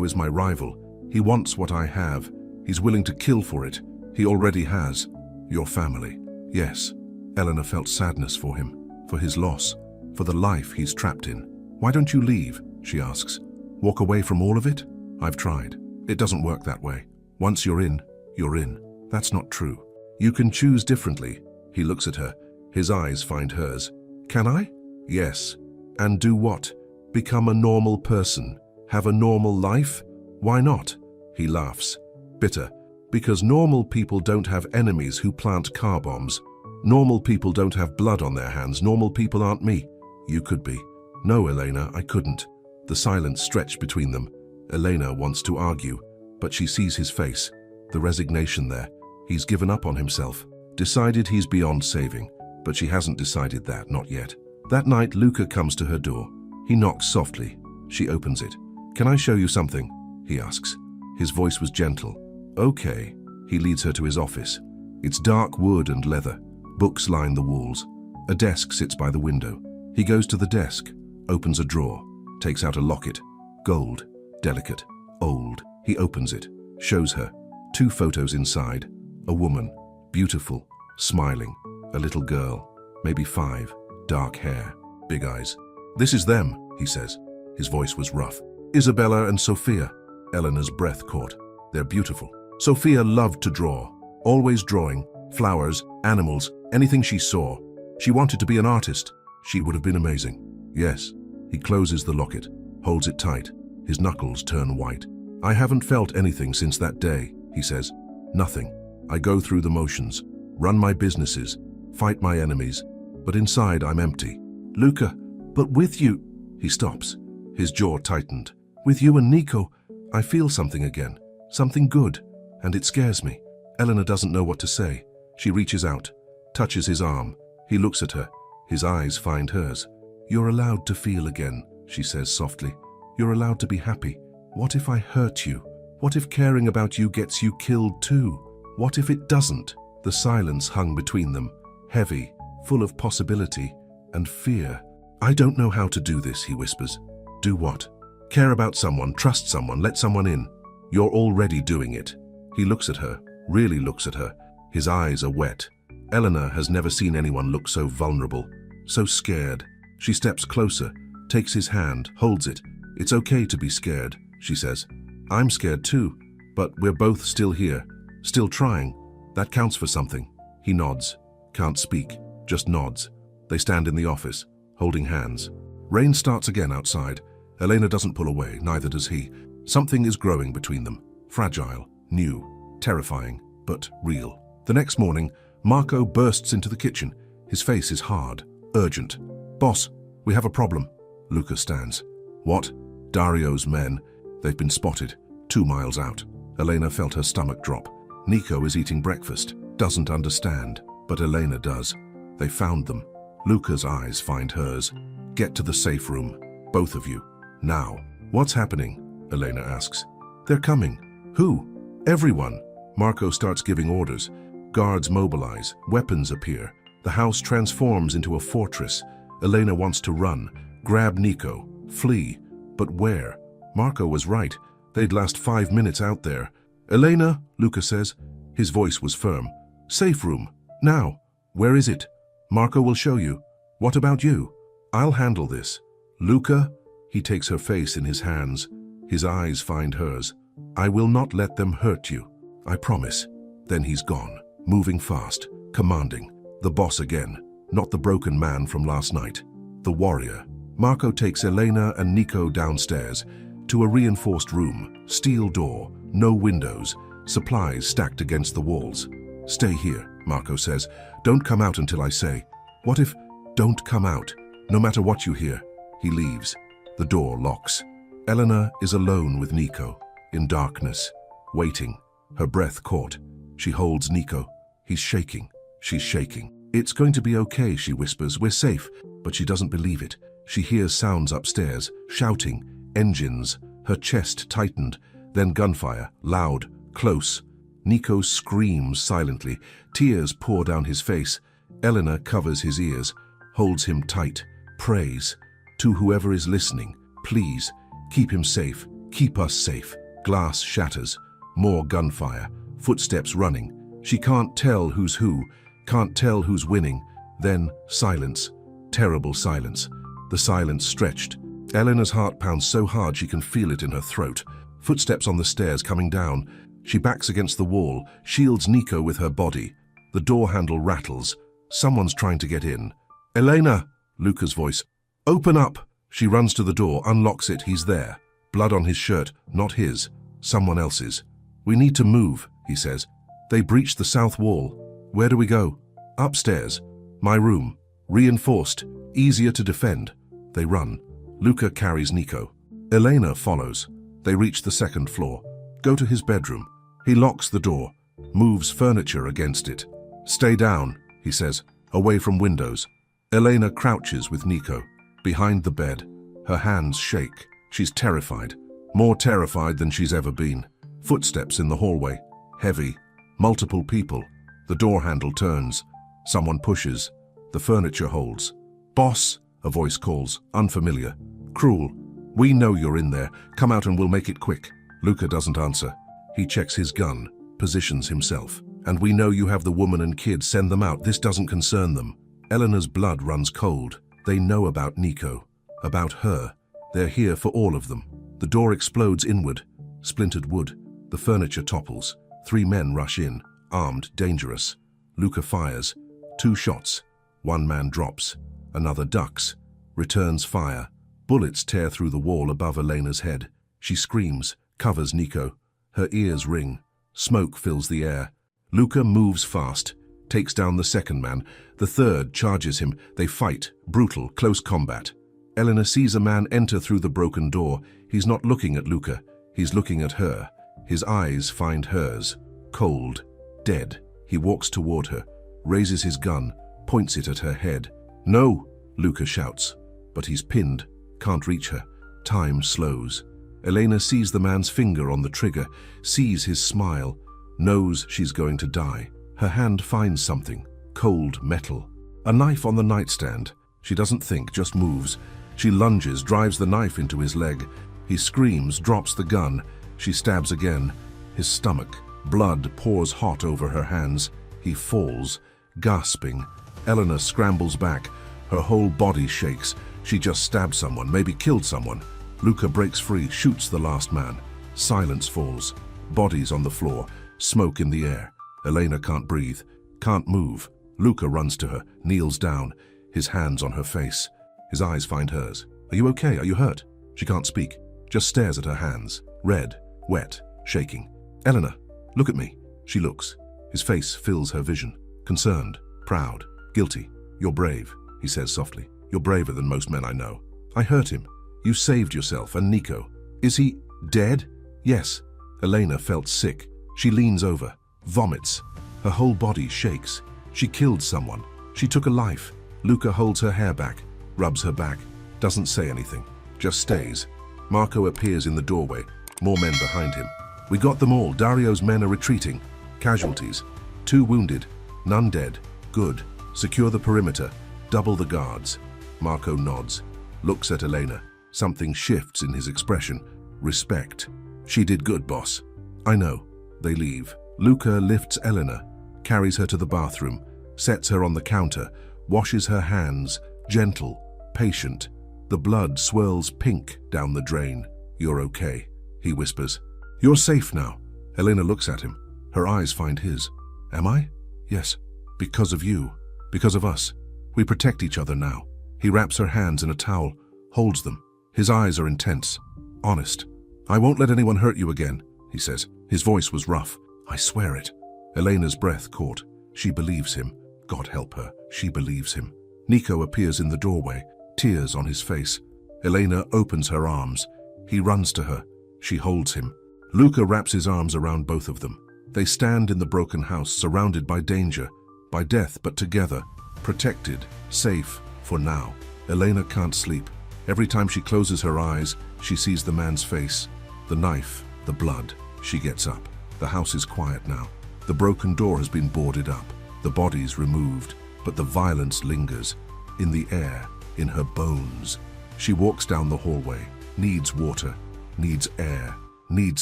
is my rival. He wants what I have. He's willing to kill for it. He already has. Your family. Yes. Elena felt sadness for him, for his loss, for the life he's trapped in. Why don't you leave? She asks. Walk away from all of it? I've tried. It doesn't work that way. Once you're in, you're in. That's not true. You can choose differently. He looks at her. His eyes find hers. Can I? Yes. And do what? Become a normal person. Have a normal life? Why not? He laughs. Bitter. Because normal people don't have enemies who plant car bombs. Normal people don't have blood on their hands. Normal people aren't me. You could be. No, Elena, I couldn't. The silence stretched between them. Elena wants to argue, but she sees his face, the resignation there. He's given up on himself, decided he's beyond saving, but she hasn't decided that, not yet. That night, Luca comes to her door. He knocks softly. She opens it. Can I show you something? He asks. His voice was gentle. Okay. He leads her to his office. It's dark wood and leather. Books line the walls. A desk sits by the window. He goes to the desk, opens a drawer, takes out a locket. Gold, delicate, old. He opens it, shows her. 2 photos inside. A woman, beautiful, smiling. A little girl, maybe 5, dark hair, big eyes. This is them, he says. His voice was rough. Isabella and Sophia. Eleanor's breath caught. They're beautiful. Sophia loved to draw, always drawing, flowers, animals, anything she saw. She wanted to be an artist. She would have been amazing. Yes. He closes the locket, holds it tight. His knuckles turn white. I haven't felt anything since that day, he says. Nothing. I go through the motions, run my businesses, fight my enemies, but inside I'm empty. Luca, but with you... He stops. His jaw tightened. With you and Nico, I feel something again. Something good. And it scares me. Elena doesn't know what to say. She reaches out, touches his arm. He looks at her. His eyes find hers. You're allowed to feel again, she says softly. You're allowed to be happy. What if I hurt you? What if caring about you gets you killed too? What if it doesn't? The silence hung between them, heavy, full of possibility and fear. I don't know how to do this, he whispers. Do what? Care about someone, trust someone, let someone in. You're already doing it. He looks at her, really looks at her. His eyes are wet. Elena has never seen anyone look so vulnerable, so scared. She steps closer, takes his hand, holds it. It's okay to be scared, she says. I'm scared too, but we're both still here, still trying. That counts for something. He nods, can't speak, just nods. They stand in the office, holding hands. Rain starts again outside. Elena doesn't pull away, neither does he. Something is growing between them, fragile, new, terrifying, but real. The next morning, Marco bursts into the kitchen. His face is hard, urgent. Boss, we have a problem. Luca stands. What? Dario's men. They've been spotted, 2 miles out. Elena felt her stomach drop. Nico is eating breakfast, doesn't understand, but Elena does. They found them. Luca's eyes find hers. Get to the safe room, both of you, now. What's happening? Elena asks. They're coming. Who? Everyone. Marco starts giving orders. Guards mobilize, weapons appear. The house transforms into a fortress. Elena wants to run, grab Nico, flee. But where? Marco was right. They'd last 5 minutes out there. Elena, Luca says. His voice was firm. Safe room, now. Where is it? Marco will show you. What about you? I'll handle this. Luca? He takes her face in his hands. His eyes find hers. I will not let them hurt you. I promise. Then he's gone, moving fast, commanding. The boss again, not the broken man from last night. The warrior. Marco takes Elena and Nico downstairs to a reinforced room, steel door, no windows, supplies stacked against the walls. Stay here, Marco says. Don't come out until I say. What if? Don't come out, no matter what you hear. He leaves. The door locks. Elena is alone with Nico, in darkness, waiting, her breath caught. She holds Nico. He's shaking. She's shaking. It's going to be okay, she whispers. We're safe. But she doesn't believe it. She hears sounds upstairs, shouting, engines. Her chest tightened, then gunfire, loud, close. Nico screams silently. Tears pour down his face. Elena covers his ears, holds him tight, prays. To whoever is listening, please, keep him safe, keep us safe. Glass shatters. More gunfire. Footsteps running. She can't tell who's who, can't tell who's winning. Then silence. Terrible silence. The silence stretched. Elena's heart pounds so hard she can feel it in her throat. Footsteps on the stairs coming down. She backs against the wall, shields Nico with her body. The door handle rattles. Someone's trying to get in. Elena! Luca's voice. Open up! She runs to the door, unlocks it. He's there. Blood on his shirt, not his. Someone else's. We need to move, he says. They breached the south wall. Where do we go? Upstairs. My room. Reinforced. Easier to defend. They run. Luca carries Nico. Elena follows. They reach the second floor. Go to his bedroom. He locks the door. Moves furniture against it. Stay down, he says, away from windows. Elena crouches with Nico. Behind the bed. Her hands shake. She's terrified. More terrified than she's ever been. Footsteps in the hallway. Heavy. Multiple people. The door handle turns. Someone pushes. The furniture holds. Boss, a voice calls, unfamiliar. Cruel. We know you're in there. Come out and we'll make it quick. Luca doesn't answer. He checks his gun, positions himself. And we know you have the woman and kids. Send them out. This doesn't concern them. Elena's blood runs cold. They know about Nico. About her. They're here for all of them. The door explodes inward. Splintered wood. The furniture topples. 3 men rush in, armed, dangerous. Luca fires. 2 shots. 1 man drops. Another ducks. Returns fire. Bullets tear through the wall above Elena's head. She screams, covers Nico. Her ears ring. Smoke fills the air. Luca moves fast, takes down the second man. The third charges him. They fight, brutal, close combat. Elena sees a man enter through the broken door. He's not looking at Luca. He's looking at her. His eyes find hers. Cold, dead. He walks toward her, raises his gun, points it at her head. No, Luca shouts. But he's pinned, can't reach her. Time slows. Elena sees the man's finger on the trigger, sees his smile, knows she's going to die. Her hand finds something, cold metal. A knife on the nightstand. She doesn't think, just moves. She lunges, drives the knife into his leg. He screams, drops the gun. She stabs again. His stomach. Blood pours hot over her hands. He falls, gasping. Elena scrambles back. Her whole body shakes. She just stabbed someone, maybe killed someone. Luca breaks free, shoots the last man. Silence falls. Bodies on the floor. Smoke in the air. Elena can't breathe, can't move. Luca runs to her, kneels down, his hands on her face. His eyes find hers. Are you okay? Are you hurt? She can't speak, just stares at her hands. Red, wet, shaking. Elena, look at me. She looks. His face fills her vision. Concerned, proud, guilty. You're brave, he says softly. You're braver than most men I know. I hurt him. You saved yourself and Nico. Is he dead? Yes. Elena felt sick. She leans over, vomits. Her whole body shakes. She killed someone. She took a life. Luca holds her hair back, rubs her back, doesn't say anything, just stays. Marco appears in the doorway, more men behind him. We got them all. Dario's men are retreating. Casualties. 2 wounded, none dead. Good. Secure the perimeter. Double the guards. Marco nods, looks at Elena. Something shifts in his expression. Respect. She did good, boss. I know. They leave. Luca lifts Elena, carries her to the bathroom, sets her on the counter, washes her hands, gentle, patient. The blood swirls pink down the drain. You're okay, he whispers. You're safe now. Elena looks at him. Her eyes find his. Am I? Yes. Because of you. Because of us. We protect each other now. He wraps her hands in a towel, holds them. His eyes are intense, honest. I won't let anyone hurt you again, he says. His voice was rough. I swear it. Elena's breath caught. She believes him. God help her. She believes him. Nico appears in the doorway, tears on his face. Elena opens her arms. He runs to her. She holds him. Luca wraps his arms around both of them. They stand in the broken house, surrounded by danger, by death, but together, protected, safe, for now. Elena can't sleep. Every time she closes her eyes, she sees the man's face, the knife, the blood. She gets up. The house is quiet now. The broken door has been boarded up, the bodies removed, but the violence lingers, in the air, in her bones. She walks down the hallway, needs water, needs air, needs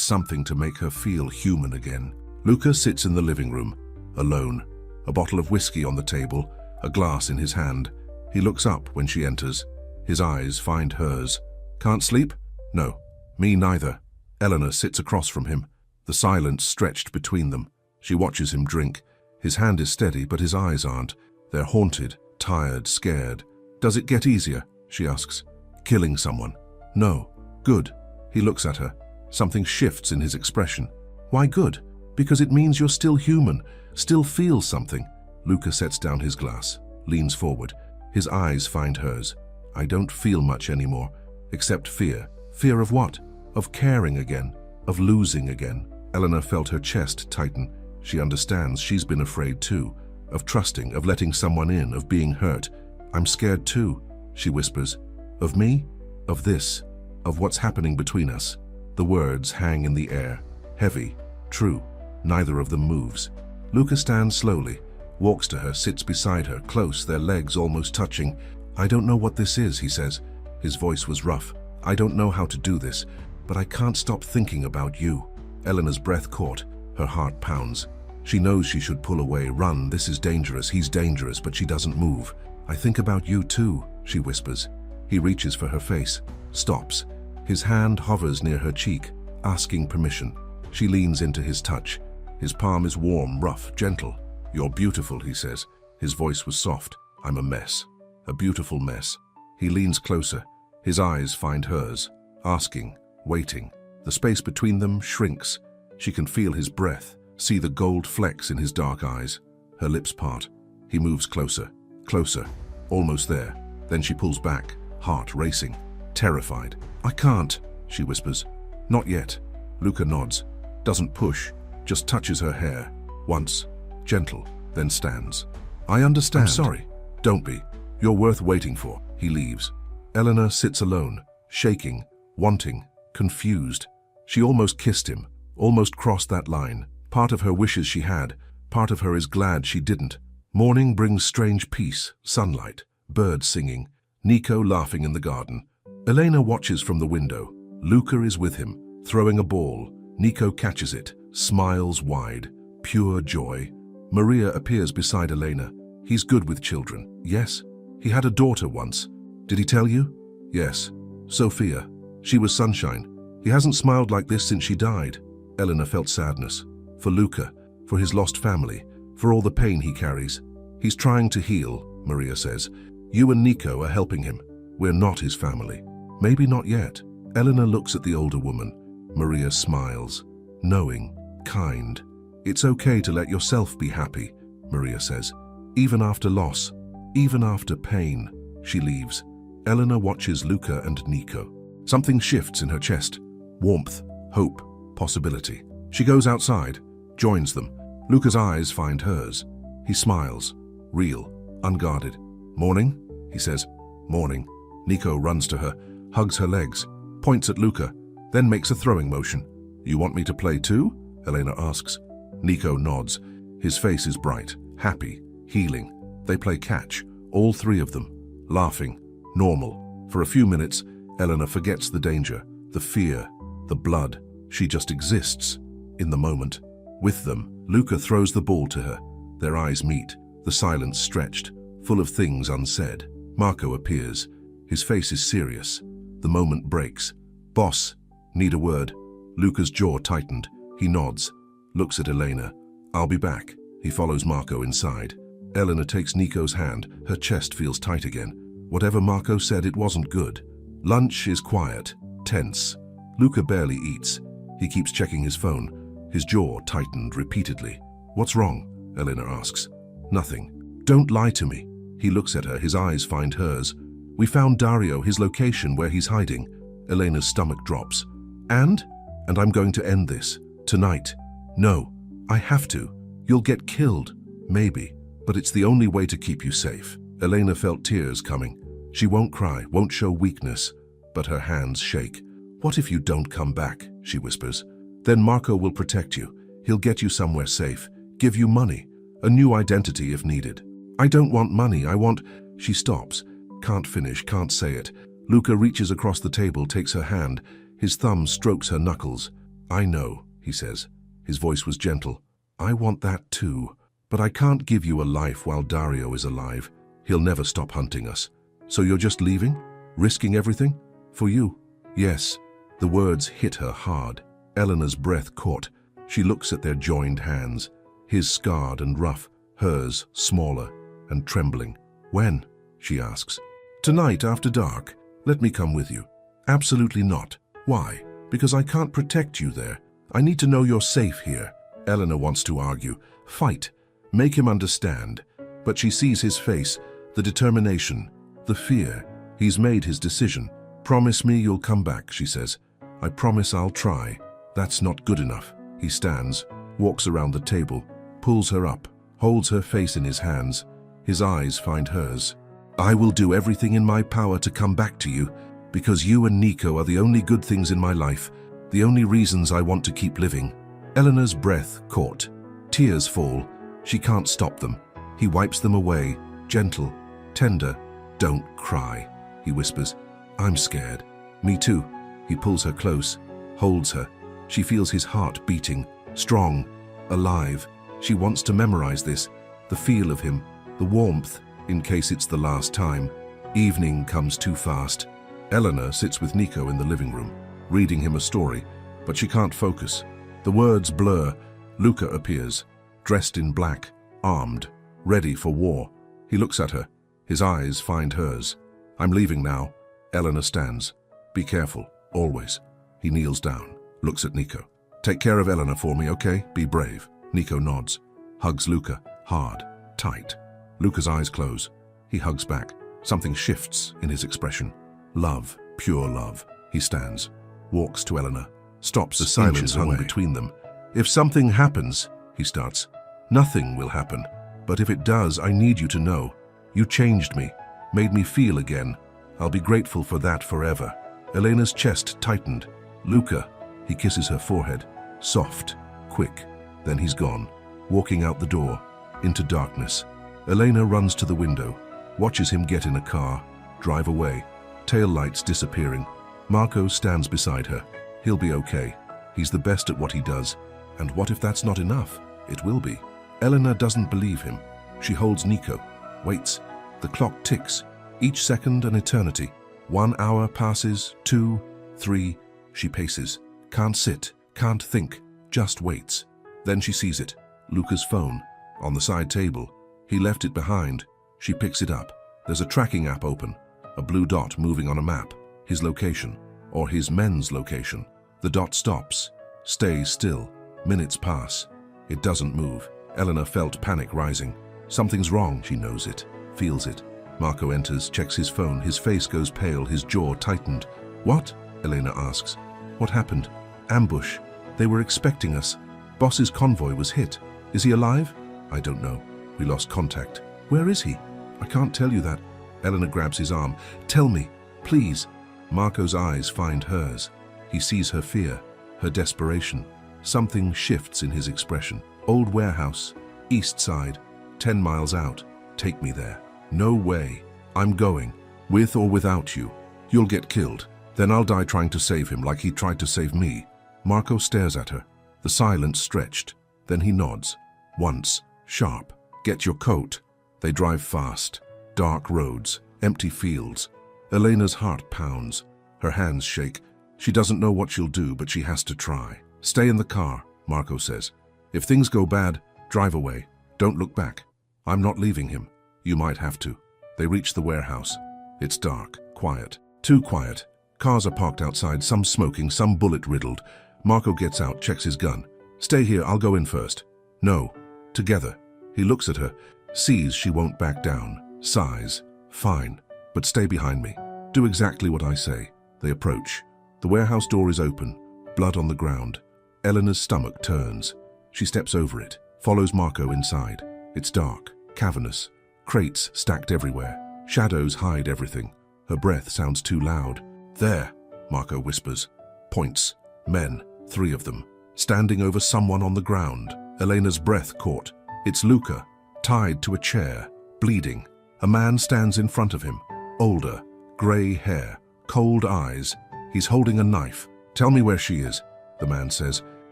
something to make her feel human again. Luca sits in the living room, alone, a bottle of whiskey on the table, a glass in his hand. He looks up when she enters. His eyes find hers. Can't sleep? No, me neither. Eleanor sits across from him, the silence stretched between them. She watches him drink. His hand is steady, but his eyes aren't. They're haunted, tired, scared. Does it get easier? She asks. Killing someone? No. Good. He looks at her. Something shifts in his expression. Why good? Because it means you're still human, still feel something. Luca sets down his glass, leans forward. His eyes find hers. I don't feel much anymore, except fear. Fear of what? Of caring again, of losing again. Eleanor felt her chest tighten. She understands she's been afraid too, of trusting, of letting someone in, of being hurt. I'm scared too, she whispers. Of me? Of this? Of what's happening between us? The words hang in the air, heavy, true. Neither of them moves. Luca stands slowly, walks to her, sits beside her, close, their legs almost touching. I don't know what this is, he says. His voice was rough. I don't know how to do this, but I can't stop thinking about you. Eleanor's breath caught. Her heart pounds. She knows she should pull away, run. This is dangerous. He's dangerous, but she doesn't move. I think about you too, she whispers. He reaches for her face, stops. His hand hovers near her cheek, asking permission. She leans into his touch. His palm is warm, rough, gentle. You're beautiful, he says. His voice was soft. I'm a mess. A beautiful mess. He leans closer. His eyes find hers, asking, waiting. The space between them shrinks. She can feel his breath, see the gold flecks in his dark eyes. Her lips part. He moves closer, closer, almost there. Then she pulls back, heart racing, terrified. I can't, she whispers. Not yet. Luca nods, doesn't push, just touches her hair. Once, gentle, then stands. I understand. I'm sorry. Don't be. You're worth waiting for. He leaves. Eleanor sits alone, shaking, wanting, confused. She almost kissed him, almost crossed that line. Part of her wishes she had, part of her is glad she didn't. Morning brings strange peace, sunlight, birds singing, Nico laughing in the garden. Elena watches from the window. Luca is with him, throwing a ball. Nico catches it, smiles wide, pure joy. Maria appears beside Elena. He's good with children, yes? He had a daughter once. Did he tell you? Yes. Sophia. She was sunshine. He hasn't smiled like this since she died. Eleanor felt sadness. For Luca, for his lost family, for all the pain he carries. He's trying to heal, Maria says. You and Nico are helping him. We're not his family. Maybe not yet. Eleanor looks at the older woman. Maria smiles. Knowing, kind. It's okay to let yourself be happy, Maria says. Even after loss, even after pain. She leaves. Eleanor watches Luca and Nico. Something shifts in her chest. Warmth, hope, possibility. She goes outside, joins them. Luca's eyes find hers. He smiles, real, unguarded. Morning, he says. Morning. Nico runs to her, hugs her legs, points at Luca, then makes a throwing motion. You want me to play too? Elena asks. Nico nods. His face is bright, happy, healing. They play catch, all three of them, laughing, normal. For a few minutes, Elena forgets the danger, the fear, the blood. She just exists, in the moment. With them, Luca throws the ball to her. Their eyes meet, the silence stretched, full of things unsaid. Marco appears. His face is serious. The moment breaks. Boss, need a word. Luca's jaw tightened. He nods, looks at Elena. I'll be back. He follows Marco inside. Elena takes Nico's hand. Her chest feels tight again. Whatever Marco said, it wasn't good. Lunch is quiet, tense. Luca barely eats. He keeps checking his phone. His jaw tightened repeatedly. What's wrong? Elena asks. Nothing. Don't lie to me. He looks at her. His eyes find hers. We found Dario, his location where he's hiding. Elena's stomach drops. And I'm going to end this. Tonight. No, I have to. You'll get killed. Maybe. But it's the only way to keep you safe. Elena felt tears coming. She won't cry, won't show weakness. But her hands shake. What if you don't come back? She whispers. Then Marco will protect you. He'll get you somewhere safe. Give you money. A new identity if needed. I don't want money. I want... She stops. Can't finish, can't say it. Luca reaches across the table, takes her hand. His thumb strokes her knuckles. I know, he says. His voice was gentle. I want that too. But I can't give you a life while Dario is alive. He'll never stop hunting us. So you're just leaving? Risking everything? For you? Yes. The words hit her hard. Elena's breath caught. She looks at their joined hands. His scarred and rough, hers smaller and trembling. When? She asks. Tonight after dark. Let me come with you. Absolutely not. Why? Because I can't protect you there. I need to know you're safe here. Elena wants to argue. Fight. Make him understand. But she sees his face, the determination, the fear. He's made his decision. Promise me you'll come back, she says. I promise I'll try. That's not good enough. He stands, walks around the table, pulls her up, holds her face in his hands. His eyes find hers. I will do everything in my power to come back to you, because you and Nico are the only good things in my life, the only reasons I want to keep living. Elena's breath caught. Tears fall. She can't stop them. He wipes them away, gentle, tender. Don't cry, he whispers. I'm scared. Me too. He pulls her close, holds her. She feels his heart beating, strong, alive. She wants to memorize this, the feel of him, the warmth, in case it's the last time. Evening comes too fast. Elena sits with Nico in the living room, reading him a story, but she can't focus. The words blur. Luca appears, dressed in black, armed, ready for war. He looks at her. His eyes find hers. I'm leaving now. Elena stands. Be careful, always. He kneels down, looks at Nico. Take care of Elena for me, okay? Be brave. Nico nods, hugs Luca, hard, tight. Luca's eyes close. He hugs back. Something shifts in his expression. Love, pure love. He stands, walks to Elena, stops. The silence hung between them. If something happens, he starts. Nothing will happen. But if it does, I need you to know. You changed me, made me feel again. I'll be grateful for that forever. Elena's chest tightened. Luca, he kisses her forehead. Soft, quick. Then he's gone, walking out the door, into darkness. Elena runs to the window, watches him get in a car, drive away, tail lights disappearing. Marco stands beside her. He'll be okay. He's the best at what he does. And what if that's not enough? It will be. Elena doesn't believe him. She holds Nico, waits. The clock ticks, each second an eternity. 1 hour passes, 2, 3. She paces. Can't sit, can't think, just waits. Then she sees it. Luca's phone, on the side table. He left it behind. She picks it up. There's a tracking app open, a blue dot moving on a map. His location, or his men's location. The dot stops, stays still. Minutes pass. It doesn't move. Elena felt panic rising. Something's wrong, she knows it, feels it. Marco enters, checks his phone. His face goes pale, his jaw tightened. What? Elena asks. What happened? Ambush. They were expecting us. Boss's convoy was hit. Is he alive? I don't know. We lost contact. Where is he? I can't tell you that. Elena grabs his arm. Tell me, please. Marco's eyes find hers. He sees her fear, her desperation. Something shifts in his expression. Old warehouse, east side, 10 miles out. Take me there. No way. I'm going. With or without you. You'll get killed. Then I'll die trying to save him like he tried to save me. Marco stares at her. The silence stretched. Then he nods. Once, sharp. Get your coat. They drive fast. Dark roads, empty fields. Elena's heart pounds. Her hands shake. She doesn't know what she'll do, but she has to try. Stay in the car, Marco says. If things go bad, drive away. Don't look back. I'm not leaving him. You might have to. They reach the warehouse. It's dark, quiet. Too quiet. Cars are parked outside, some smoking, some bullet-riddled. Marco gets out, checks his gun. Stay here, I'll go in first. No. Together. He looks at her, sees she won't back down, sighs. Fine, but stay behind me. Do exactly what I say. They approach. The warehouse door is open, blood on the ground. Elena's stomach turns. She steps over it, follows Marco inside. It's dark, cavernous. Crates stacked everywhere. Shadows hide everything. Her breath sounds too loud. There, Marco whispers. Points. Men, 3 of them. Standing over someone on the ground. Elena's breath caught. It's Luca, tied to a chair, bleeding. A man stands in front of him. Older, grey hair, cold eyes. He's holding a knife. Tell me where she is, the man says.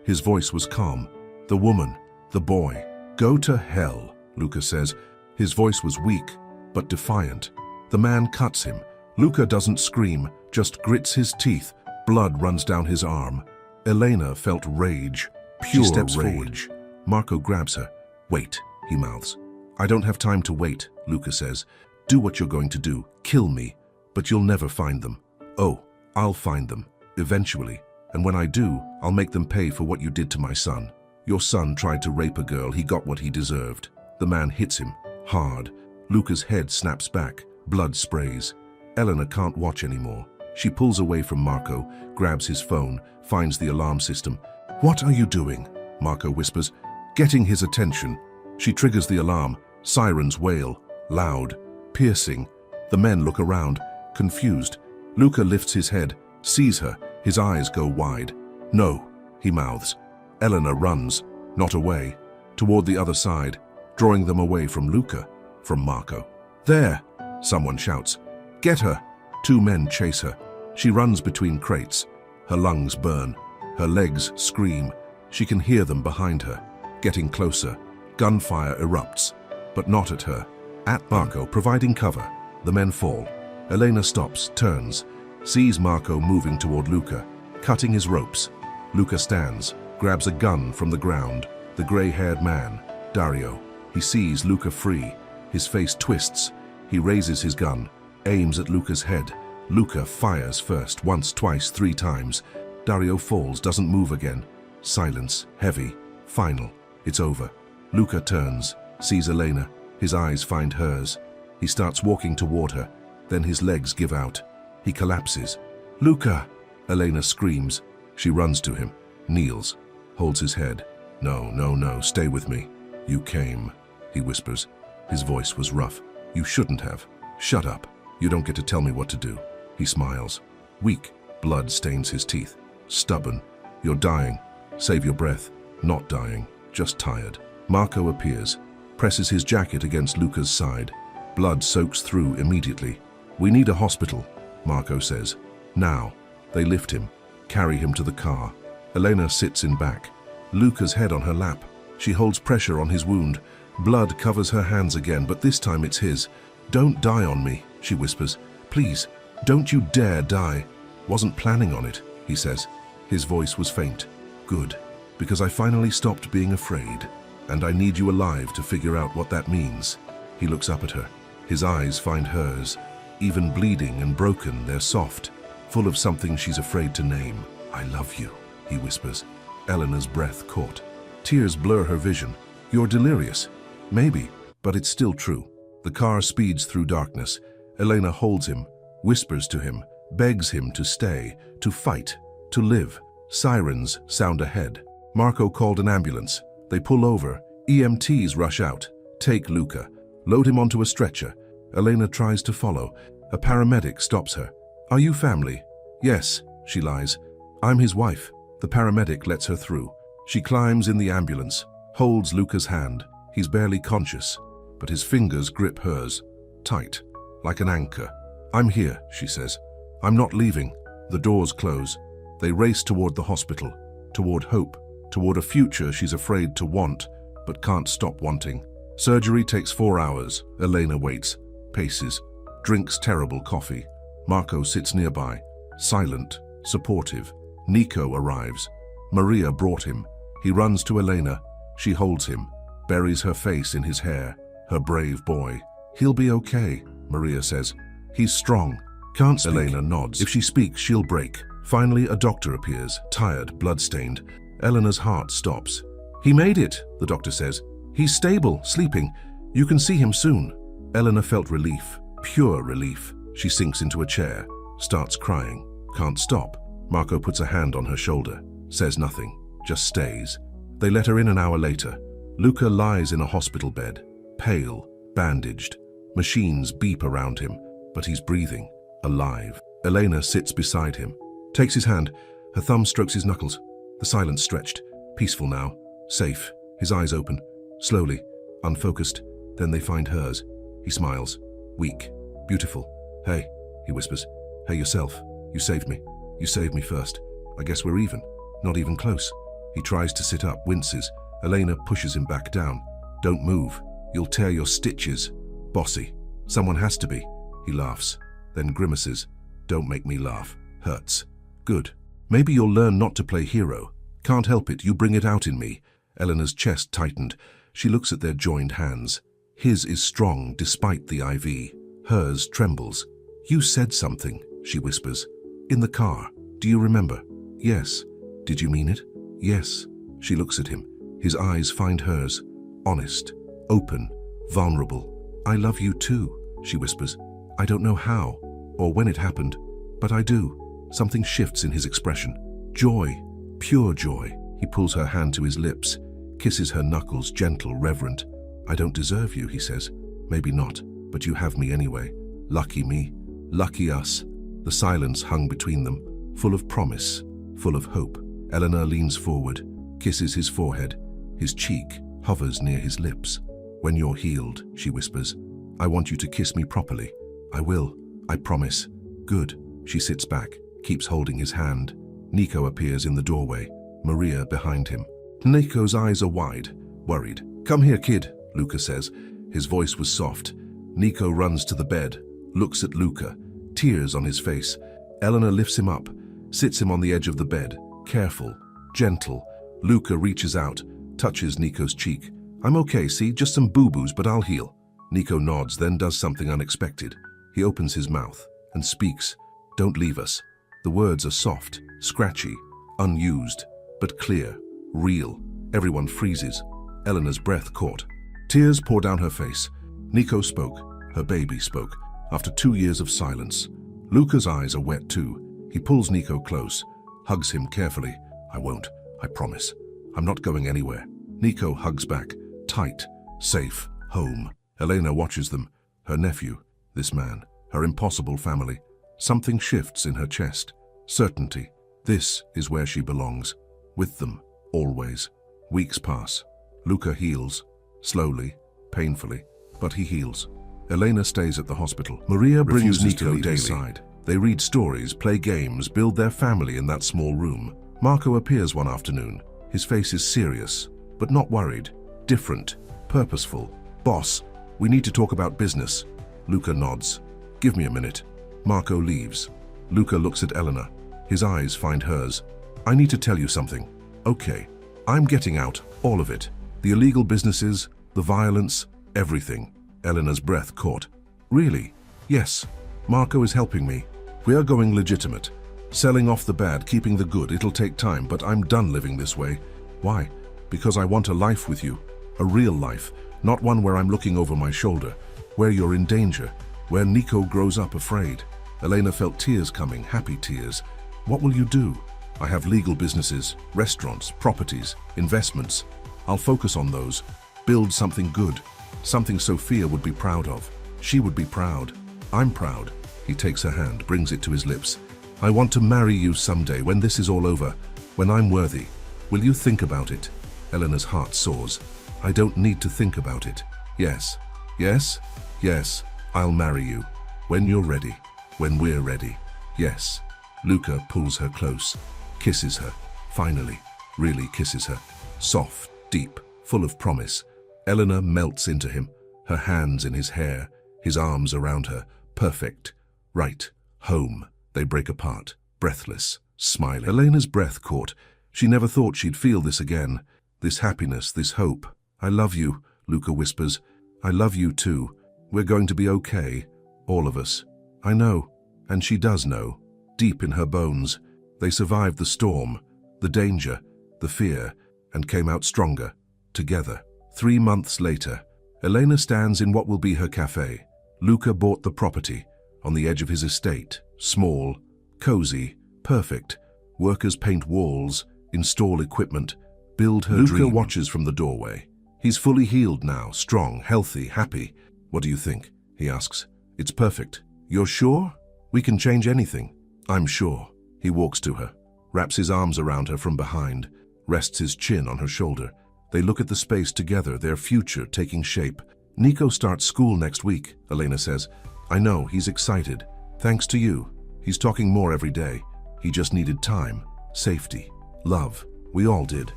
His voice was calm. The woman, the boy. Go to hell, Luca says. His voice was weak, but defiant. The man cuts him. Luca doesn't scream, just grits his teeth. Blood runs down his arm. Elena felt rage, pure rage. Forward. Marco grabs her. Wait, he mouths. I don't have time to wait, Luca says. Do what you're going to do. Kill me. But you'll never find them. Oh, I'll find them. Eventually. And when I do, I'll make them pay for what you did to my son. Your son tried to rape a girl. He got what he deserved. The man hits him. Hard. Luca's head snaps back. Blood sprays. Elena can't watch anymore. She pulls away from Marco, grabs his phone, finds the alarm system. What are you doing? Marco whispers, getting his attention. She triggers the alarm. Sirens wail. Loud. Piercing. The men look around, confused. Luca lifts his head, sees her. His eyes go wide. No, he mouths. Elena runs, not away, toward the other side, drawing them away from Luca, from Marco. There, someone shouts. Get her. 2 men chase her. She runs between crates. Her lungs burn. Her legs scream. She can hear them behind her. Getting closer. Gunfire erupts, but not at her. At Marco, providing cover. The men fall. Elena stops, turns, sees Marco moving toward Luca, cutting his ropes. Luca stands, grabs a gun from the ground. The gray-haired man, Dario. He sees Luca free. His face twists. He raises his gun, aims at Luca's head. Luca fires first, once, twice, 3 times. Dario falls, doesn't move again. Silence, heavy, final. It's over. Luca turns, sees Elena. His eyes find hers. He starts walking toward her. Then his legs give out. He collapses. Luca! Elena screams. She runs to him, kneels, holds his head. No, no, no, stay with me. You came, he whispers. His voice was rough. You shouldn't have. Shut up. You don't get to tell me what to do. He smiles. Weak. Blood stains his teeth. Stubborn. You're dying. Save your breath. Not dying. Just tired. Marco appears. Presses his jacket against Luca's side. Blood soaks through immediately. We need a hospital, Marco says. Now. They lift him. Carry him to the car. Elena sits in back. Luca's head on her lap. She holds pressure on his wound. Blood covers her hands again, but this time it's his. Don't die on me, she whispers. Please, don't you dare die. Wasn't planning on it, he says. His voice was faint. Good, because I finally stopped being afraid, and I need you alive to figure out what that means. He looks up at her. His eyes find hers. Even bleeding and broken, they're soft, full of something she's afraid to name. I love you, he whispers. Elena's breath caught. Tears blur her vision. You're delirious. Maybe, but it's still true. The car speeds through darkness. Elena holds him, whispers to him, begs him to stay, to fight, to live. Sirens sound ahead. Marco called an ambulance. They pull over. EMTs rush out. Take Luca. Load him onto a stretcher. Elena tries to follow. A paramedic stops her. "Are you family?" "Yes," she lies. "I'm his wife." The paramedic lets her through. She climbs in the ambulance, holds Luca's hand. He's barely conscious, but his fingers grip hers, tight, like an anchor. "I'm here," she says. "I'm not leaving." The doors close. They race toward the hospital, toward hope, toward a future she's afraid to want, but can't stop wanting. Surgery takes 4 hours. Elena waits, paces, drinks terrible coffee. Marco sits nearby, silent, supportive. Nico arrives. Maria brought him. He runs to Elena. She holds him, buries her face in his hair. Her brave boy. "He'll be okay," Maria says. "He's strong." "Can't speak." Elena nods. "If she speaks, she'll break." Finally, a doctor appears, tired, blood-stained. Elena's heart stops. "He made it," the doctor says. "He's stable, sleeping. You can see him soon." Elena felt relief, pure relief. She sinks into a chair, starts crying, can't stop. Marco puts a hand on her shoulder, says nothing, just stays. They let her in an hour later. Luca lies in a hospital bed, pale, bandaged. Machines beep around him, but he's breathing, alive. Elena sits beside him, takes his hand. Her thumb strokes his knuckles. The silence stretched, peaceful now, safe. His eyes open, slowly, unfocused. Then they find hers. He smiles, weak, beautiful. "Hey," he whispers. "Hey, yourself. You saved me. You saved me first. I guess we're even. Not even close." He tries to sit up, winces. Elena pushes him back down. "Don't move. You'll tear your stitches." "Bossy. Someone has to be." He laughs, then grimaces. "Don't make me laugh. Hurts." "Good. Maybe you'll learn not to play hero. Can't help it. You bring it out in me." Elena's chest tightened. She looks at their joined hands. His is strong despite the IV. Hers trembles. "You said something," she whispers. "In the car. Do you remember?" "Yes." "Did you mean it?" "Yes." She looks at him. His eyes find hers. Honest, open, vulnerable. "I love you too," she whispers. "I don't know how, or when it happened, but I do." Something shifts in his expression. Joy, pure joy. He pulls her hand to his lips, kisses her knuckles, gentle, reverent. "I don't deserve you," he says. "Maybe not, but you have me anyway. Lucky me. Lucky us." The silence hung between them, full of promise, full of hope. Elena leans forward, kisses his forehead. His cheek hovers near his lips. "When you're healed," she whispers, "I want you to kiss me properly." "I will. I promise." "Good." She sits back, keeps holding his hand. Nico appears in the doorway, Maria behind him. Nico's eyes are wide, worried. "Come here, kid," Luca says. His voice was soft. Nico runs to the bed, looks at Luca, tears on his face. Elena lifts him up, sits him on the edge of the bed, careful, gentle. Luca reaches out, touches Nico's cheek. "I'm okay, see, just some boo-boos, but I'll heal." Nico nods, then does something unexpected. He opens his mouth and speaks. "Don't leave us." The words are soft, scratchy, unused, but clear, real. Everyone freezes. Elena's breath caught. Tears pour down her face. Nico spoke. Her baby spoke. After 2 years of silence. Luca's eyes are wet too. He pulls Nico close, hugs him carefully. "I won't. I promise. I'm not going anywhere." Nico hugs back, tight, safe, home. Elena watches them. Her nephew, this man, her impossible family. Something shifts in her chest. Certainty. This is where she belongs. With them, always. Weeks pass. Luca heals. Slowly, painfully, but he heals. Elena stays at the hospital. Maria brings Nico daily. They read stories, play games, build their family in that small room. Marco appears one afternoon. His face is serious, but not worried. Different, purposeful. "Boss, we need to talk about business." Luca nods. "Give me a minute." Marco leaves. Luca looks at Elena. His eyes find hers. "I need to tell you something." "Okay. I'm getting out, all of it. The illegal businesses, the violence, everything." Elena's breath caught. "Really?" "Yes. Marco is helping me. We are going legitimate. Selling off the bad, keeping the good. It'll take time, but I'm done living this way." "Why?" "Because I want a life with you. A real life. Not one where I'm looking over my shoulder. Where you're in danger. Where Nico grows up afraid." Elena felt tears coming, happy tears. "What will you do?" "I have legal businesses, restaurants, properties, investments. I'll focus on those. Build something good. Something Sophia would be proud of." She would be proud. I'm proud. He takes her hand, brings it to his lips. I want to marry you someday when this is all over, when I'm worthy. Will you think about it? Eleanor's heart soars. I don't need to think about it. Yes, yes, yes, I'll marry you. When you're ready, when we're ready. Yes. Luca pulls her close, kisses her, finally, really kisses her. Soft, deep, full of promise. Eleanor melts into him, her hands in his hair, his arms around her. Perfect. Right. Home. They break apart, breathless, smiling. Elena's breath caught. She never thought she'd feel this again. This happiness, this hope. I love you, Luca whispers. I love you too. We're going to be okay, all of us. I know, and she does know, deep in her bones. They survived the storm, the danger, the fear, and came out stronger, together. 3 months later, Elena stands in what will be her cafe. Luca bought the property, on the edge of his estate, small, cozy, perfect. Workers paint walls, install equipment, build her dream. Luca watches from the doorway. He's fully healed now, strong, healthy, happy. What do you think? He asks. It's perfect. You're sure? We can change anything. I'm sure. He walks to her, wraps his arms around her from behind, rests his chin on her shoulder. They look at the space together, their future taking shape. Nico starts school next week, Elena says. I know, he's excited. Thanks to you. He's talking more every day. He just needed time, safety, love. We all did.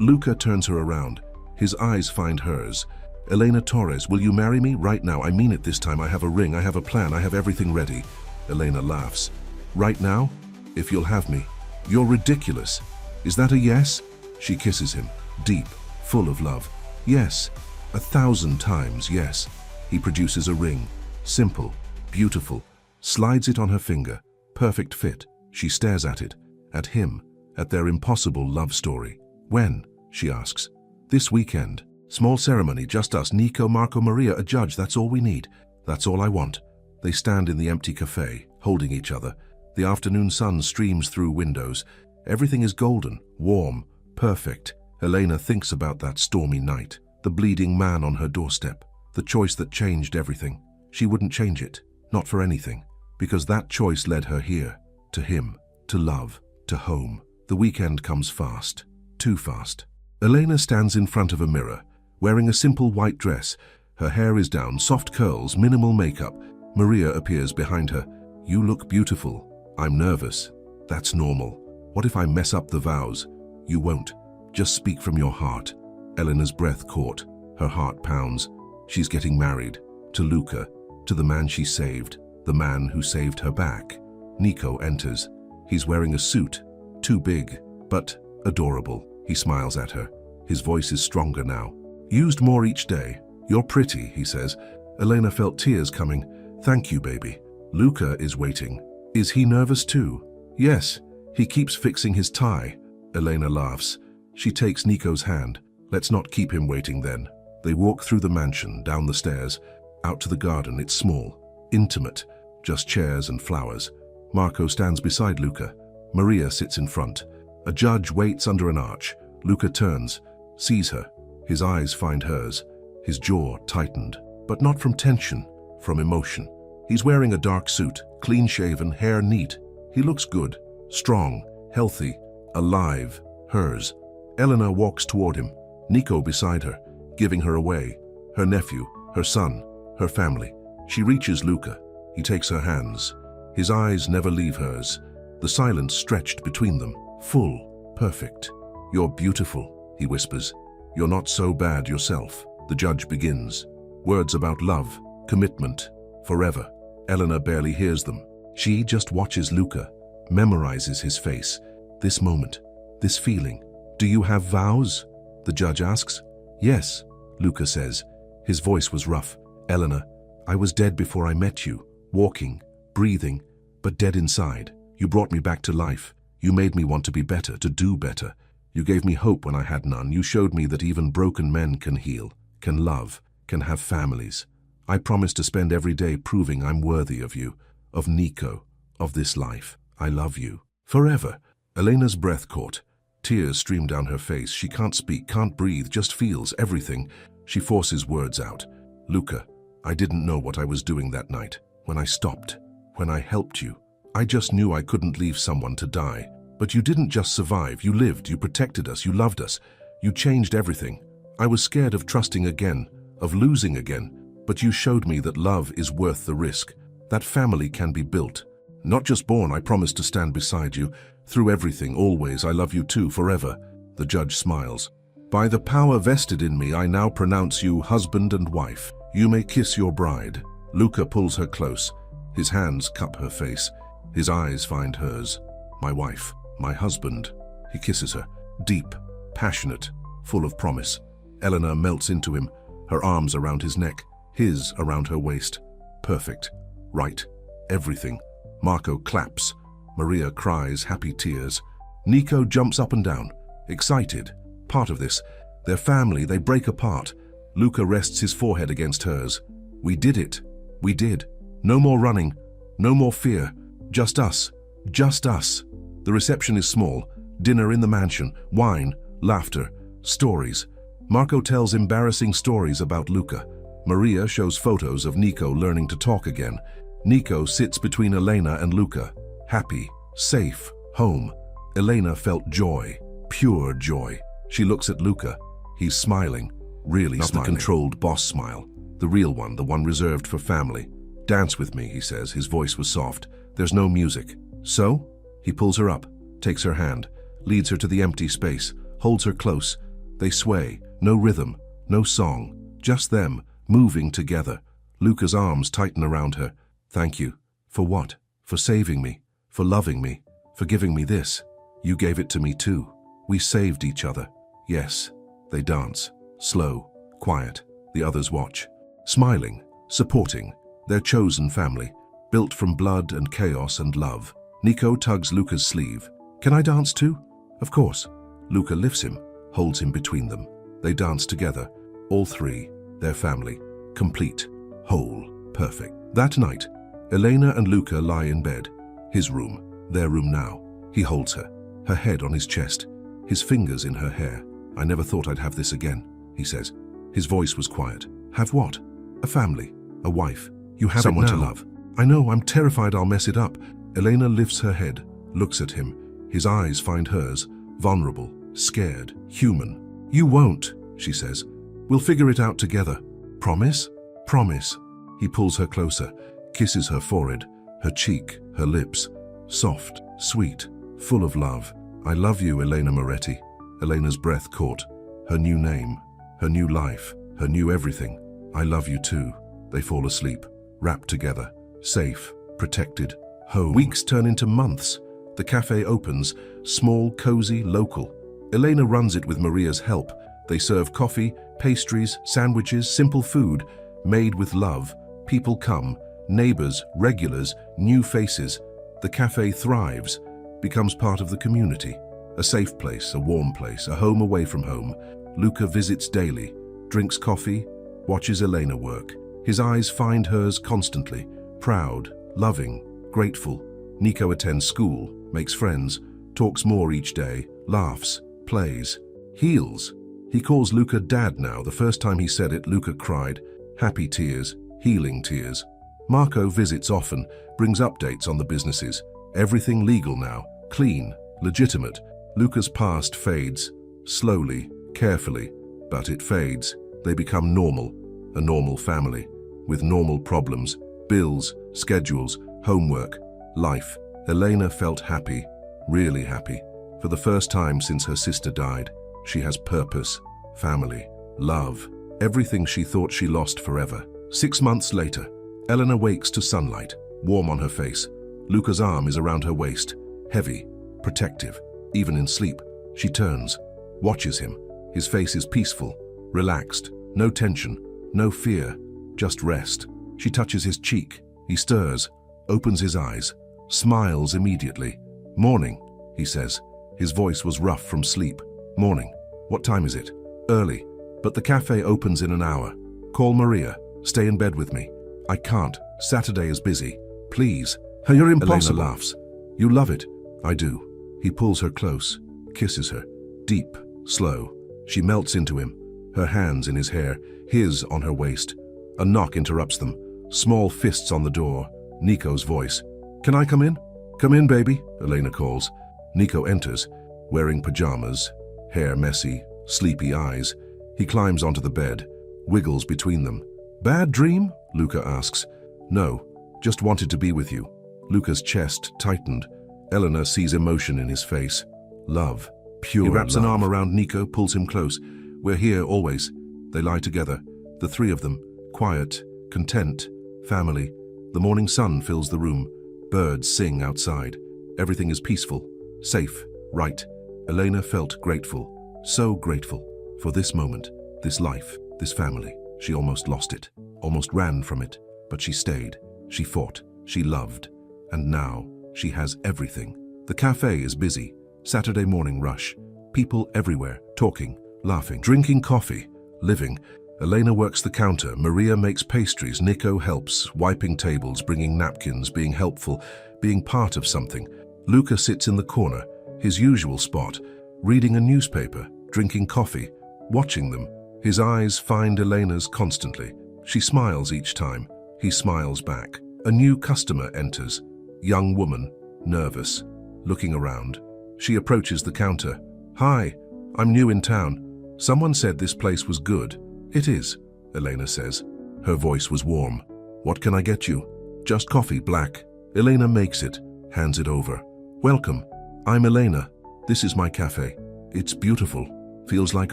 Luca turns her around. His eyes find hers. Elena Torres, will you marry me right now? I mean it this time. I have a ring, I have a plan, I have everything ready. Elena laughs. Right now? If you'll have me. You're ridiculous. Is that a yes? She kisses him, deep, full of love. Yes. 1,000 times yes. He produces a ring. Simple, beautiful. Slides it on her finger. Perfect fit. She stares at it, at him, at their impossible love story. When? She asks. This weekend. Small ceremony, just us, Nico, Marco, Maria, a judge, that's all we need. That's all I want. They stand in the empty cafe, holding each other. The afternoon sun streams through windows. Everything is golden, warm, perfect. Elena thinks about that stormy night, the bleeding man on her doorstep, the choice that changed everything. She wouldn't change it, not for anything, because that choice led her here, to him, to love, to home. The weekend comes fast, too fast. Elena stands in front of a mirror, wearing a simple white dress. Her hair is down, soft curls, minimal makeup. Maria appears behind her. You look beautiful. I'm nervous. That's normal. What if I mess up the vows? You won't. Just speak from your heart. Elena's breath caught. Her heart pounds. She's getting married. To Luca. To the man she saved. The man who saved her back. Nico enters. He's wearing a suit. Too big, but adorable. He smiles at her. His voice is stronger now. Used more each day. You're pretty, he says. Elena felt tears coming. Thank you, baby. Luca is waiting. Is he nervous too? Yes. He keeps fixing his tie. Elena laughs. She takes Nico's hand. Let's not keep him waiting then. They walk through the mansion, down the stairs, out to the garden. It's small, intimate, just chairs and flowers. Marco stands beside Luca. Maria sits in front. A judge waits under an arch. Luca turns, sees her. His eyes find hers. His jaw tightened, but not from tension, from emotion. He's wearing a dark suit, clean-shaven, hair neat. He looks good, strong, healthy, alive, hers. Elena walks toward him, Nico beside her, giving her away. Her nephew, her son, her family. She reaches Luca. He takes her hands. His eyes never leave hers. The silence stretched between them, full, perfect. You're beautiful, he whispers. You're not so bad yourself. The judge begins. Words about love, commitment, forever. Elena barely hears them. She just watches Luca, memorizes his face. This moment, this feeling. Do you have vows? The judge asks. Yes, Luca says. His voice was rough. Elena, I was dead before I met you, walking, breathing, but dead inside. You brought me back to life. You made me want to be better, to do better. You gave me hope when I had none. You showed me that even broken men can heal, can love, can have families. I promise to spend every day proving I'm worthy of you, of Nico, of this life. I love you. Forever. Elena's breath caught. Tears stream down her face. She can't speak, can't breathe, just feels everything. She forces words out. Luca, I didn't know what I was doing that night. When I stopped, when I helped you, I just knew I couldn't leave someone to die. But you didn't just survive, you lived, you protected us, you loved us. You changed everything. I was scared of trusting again, of losing again, but you showed me that love is worth the risk. That family can be built. Not just born. I promise to stand beside you, through everything, always. I love you too, forever. The judge smiles. By the power vested in me, I now pronounce you husband and wife. You may kiss your bride. Luca pulls her close. His hands cup her face. His eyes find hers. My wife, my husband. He kisses her, deep, passionate, full of promise. Elena melts into him, her arms around his neck, his around her waist. Perfect. Right. Everything. Marco claps. Maria cries happy tears. Nico jumps up and down, excited. Part of this. Their family, they break apart. Luca rests his forehead against hers. We did it. We did. No more running. No more fear. Just us. Just us. The reception is small. Dinner in the mansion. Wine. Laughter. Stories. Marco tells embarrassing stories about Luca. Maria shows photos of Nico learning to talk again. Nico sits between Elena and Luca. Happy. Safe. Home. Elena felt joy. Pure joy. She looks at Luca. He's smiling. Really not smiling. The controlled boss smile. The real one, the one reserved for family. Dance with me, he says. His voice was soft. There's no music. So? He pulls her up, takes her hand, leads her to the empty space, holds her close. They sway. No rhythm, no song. Just them, moving together. Luca's arms tighten around her. Thank you. For what? For saving me. For loving me. For giving me this. You gave it to me too. We saved each other. Yes. They dance. Slow. Quiet. The others watch. Smiling. Supporting. Their chosen family. Built from blood and chaos and love. Nico tugs Luca's sleeve. Can I dance too? Of course. Luca lifts him, holds him between them. They dance together. All three. Their family. Complete. Whole. Perfect. That night, Elena and Luca lie in bed. His room. Their room now. He holds her. Her head on his chest. His fingers in her hair. I never thought I'd have this again, he says. His voice was quiet. Have what? A family. A wife. You have someone to love. I know, I'm terrified I'll mess it up. Elena lifts her head, looks at him. His eyes find hers. Vulnerable. Scared. Human. You won't, she says. We'll figure it out together. Promise? Promise. He pulls her closer, kisses her forehead, her cheek, her lips. Soft, sweet, full of love. I love you, Elena Moretti. Elena's breath caught. Her new name, her new life, her new everything. I love you too. They fall asleep, wrapped together, safe, protected, home. Weeks turn into months. The cafe opens, small, cozy, local. Elena runs it with Maria's help. They serve coffee, pastries, sandwiches, simple food, made with love. People come, neighbors, regulars, new faces. The cafe thrives, becomes part of the community. A safe place, a warm place, a home away from home. Luca visits daily, drinks coffee, watches Elena work. His eyes find hers constantly, proud, loving, grateful. Nico attends school, makes friends, talks more each day, laughs, plays, heals. He calls Luca Dad now. The first time he said it, Luca cried. Happy tears, healing tears. Marco visits often, brings updates on the businesses. Everything legal now, clean, legitimate. Luca's past fades, slowly, carefully, but it fades. They become normal, a normal family, with normal problems, bills, schedules, homework, life. Elena felt happy, really happy. For the first time since her sister died, she has purpose, family, love, everything she thought she lost forever. 6 months later, Elena wakes to sunlight, warm on her face. Luca's arm is around her waist, heavy, protective. Even in sleep, she turns, watches him. His face is peaceful, relaxed, no tension, no fear, just rest. She touches his cheek. He stirs, opens his eyes, smiles immediately. Morning, he says. His voice was rough from sleep. Morning. What time is it? Early. But the cafe opens in an hour. Call Maria. Stay in bed with me. I can't. Saturday is busy. Please. You're impossible. Elena laughs. You love it. I do. He pulls her close, kisses her. Deep, slow. She melts into him, her hands in his hair, his on her waist. A knock interrupts them. Small fists on the door. Nico's voice. "Can I come in?" "Come in, baby," Elena calls. Nico enters, wearing pajamas, hair messy, sleepy eyes. He climbs onto the bed, wiggles between them. "Bad dream?" Luca asks. "No, just wanted to be with you." Luca's chest tightened. Elena sees emotion in his face. Love. Pure love. He wraps an arm around Nico, pulls him close. "We're here always." They lie together, the three of them, quiet, content, family. The morning sun fills the room. Birds sing outside. Everything is peaceful, safe, right. Elena felt grateful, so grateful, for this moment, this life, this family. She almost lost it, almost ran from it, but she stayed, she fought, she loved, and now she has everything. The cafe is busy, Saturday morning rush, people everywhere, talking, laughing, drinking coffee, living. Elena works the counter, Maria makes pastries, Nico helps, wiping tables, bringing napkins, being helpful, being part of something. Luca sits in the corner, his usual spot, reading a newspaper, drinking coffee, watching them. His eyes find Elena's constantly. She smiles each time. He smiles back. A new customer enters. Young woman, nervous, looking around. She approaches the counter. "Hi, I'm new in town. Someone said this place was good." "It is," Elena says. Her voice was warm. "What can I get you?" "Just coffee, black." Elena makes it, hands it over. "Welcome. I'm Elena. This is my cafe. It's beautiful. Feels like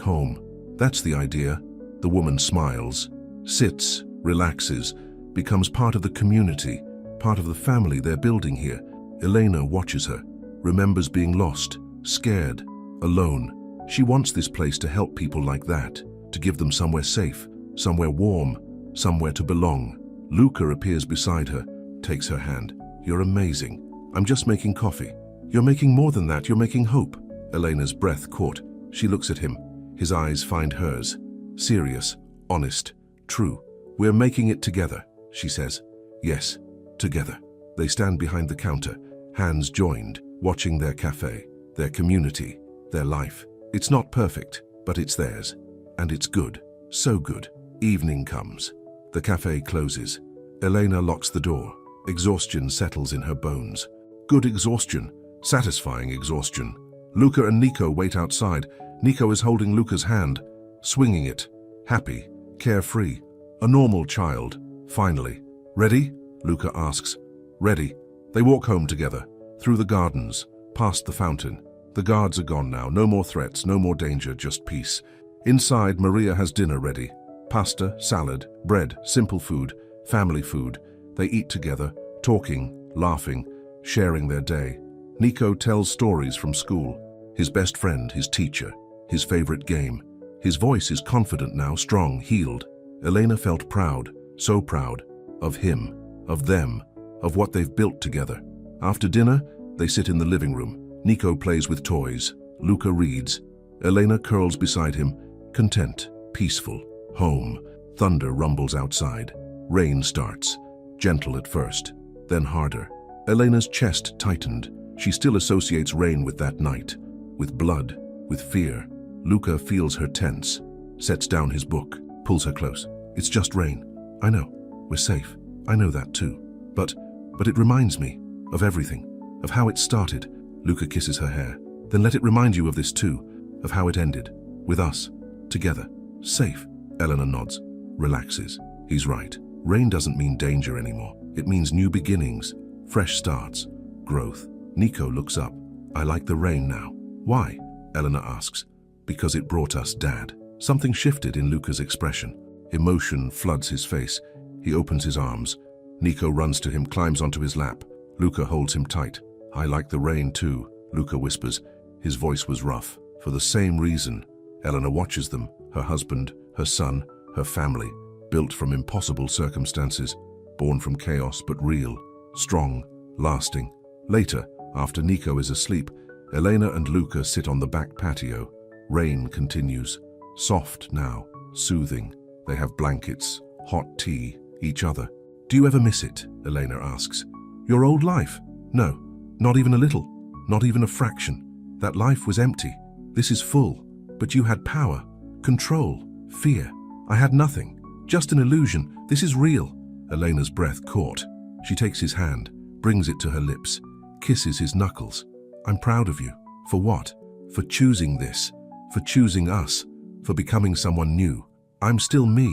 home." That's the idea. The woman smiles, sits, relaxes, becomes part of the community, part of the family they're building here. Elena watches her, remembers being lost, scared, alone. She wants this place to help people like that, to give them somewhere safe, somewhere warm, somewhere to belong. Luca appears beside her, takes her hand. "You're amazing. I'm just making coffee." "You're making more than that, you're making hope." Elena's breath caught. She looks at him. His eyes find hers. Serious, honest, true. "We're making it together," she says. "Yes, together." They stand behind the counter, hands joined, watching their cafe, their community, their life. It's not perfect, but it's theirs. And it's good, so good. Evening comes. The cafe closes. Elena locks the door. Exhaustion settles in her bones. Good exhaustion, satisfying exhaustion. Luca and Nico wait outside. Nico is holding Luca's hand, swinging it, happy, carefree, a normal child, finally. "Ready?" Luca asks. "Ready." They walk home together, through the gardens, past the fountain. The guards are gone now, no more threats, no more danger, just peace. Inside, Maria has dinner ready. Pasta, salad, bread, simple food, family food. They eat together, talking, laughing, sharing their day. Nico tells stories from school, his best friend, his teacher, his favorite game. His voice is confident now, strong, healed. Elena felt proud, so proud, of him, of them, of what they've built together. After dinner, they sit in the living room. Nico plays with toys. Luca reads. Elena curls beside him, content, peaceful, home. Thunder rumbles outside. Rain starts, gentle at first, then harder. Elena's chest tightened. She still associates rain with that night, with blood, with fear. Luca feels her tense, sets down his book, pulls her close. "It's just rain. I know. We're safe. I know that too. But it reminds me of everything, of how it started." Luca kisses her hair. "Then let it remind you of this too, of how it ended, with us, together, safe." Elena nods, relaxes. He's right. Rain doesn't mean danger anymore. It means new beginnings, fresh starts, growth. Nico looks up. "I like the rain now." "Why?" Elena asks. "Because it brought us Dad." Something shifted in Luca's expression. Emotion floods his face. He opens his arms. Nico runs to him, climbs onto his lap. Luca holds him tight. "I like the rain too," Luca whispers. His voice was rough. For the same reason, Elena watches them, her husband, her son, her family, built from impossible circumstances, born from chaos but real, strong, lasting. Later, after Nico is asleep, Elena and Luca sit on the back patio. Rain continues. Soft now, soothing. They have blankets, hot tea, each other. "Do you ever miss it?" Elena asks. "Your old life?" "No, not even a little, not even a fraction. That life was empty. This is full. But you had power, control, fear. I had nothing, Just an illusion. This is real. Elena's breath caught. She takes his hand, brings it to her lips, kisses his knuckles. I'm proud of you. For what? For choosing this. For choosing us. For becoming someone new. I'm still me.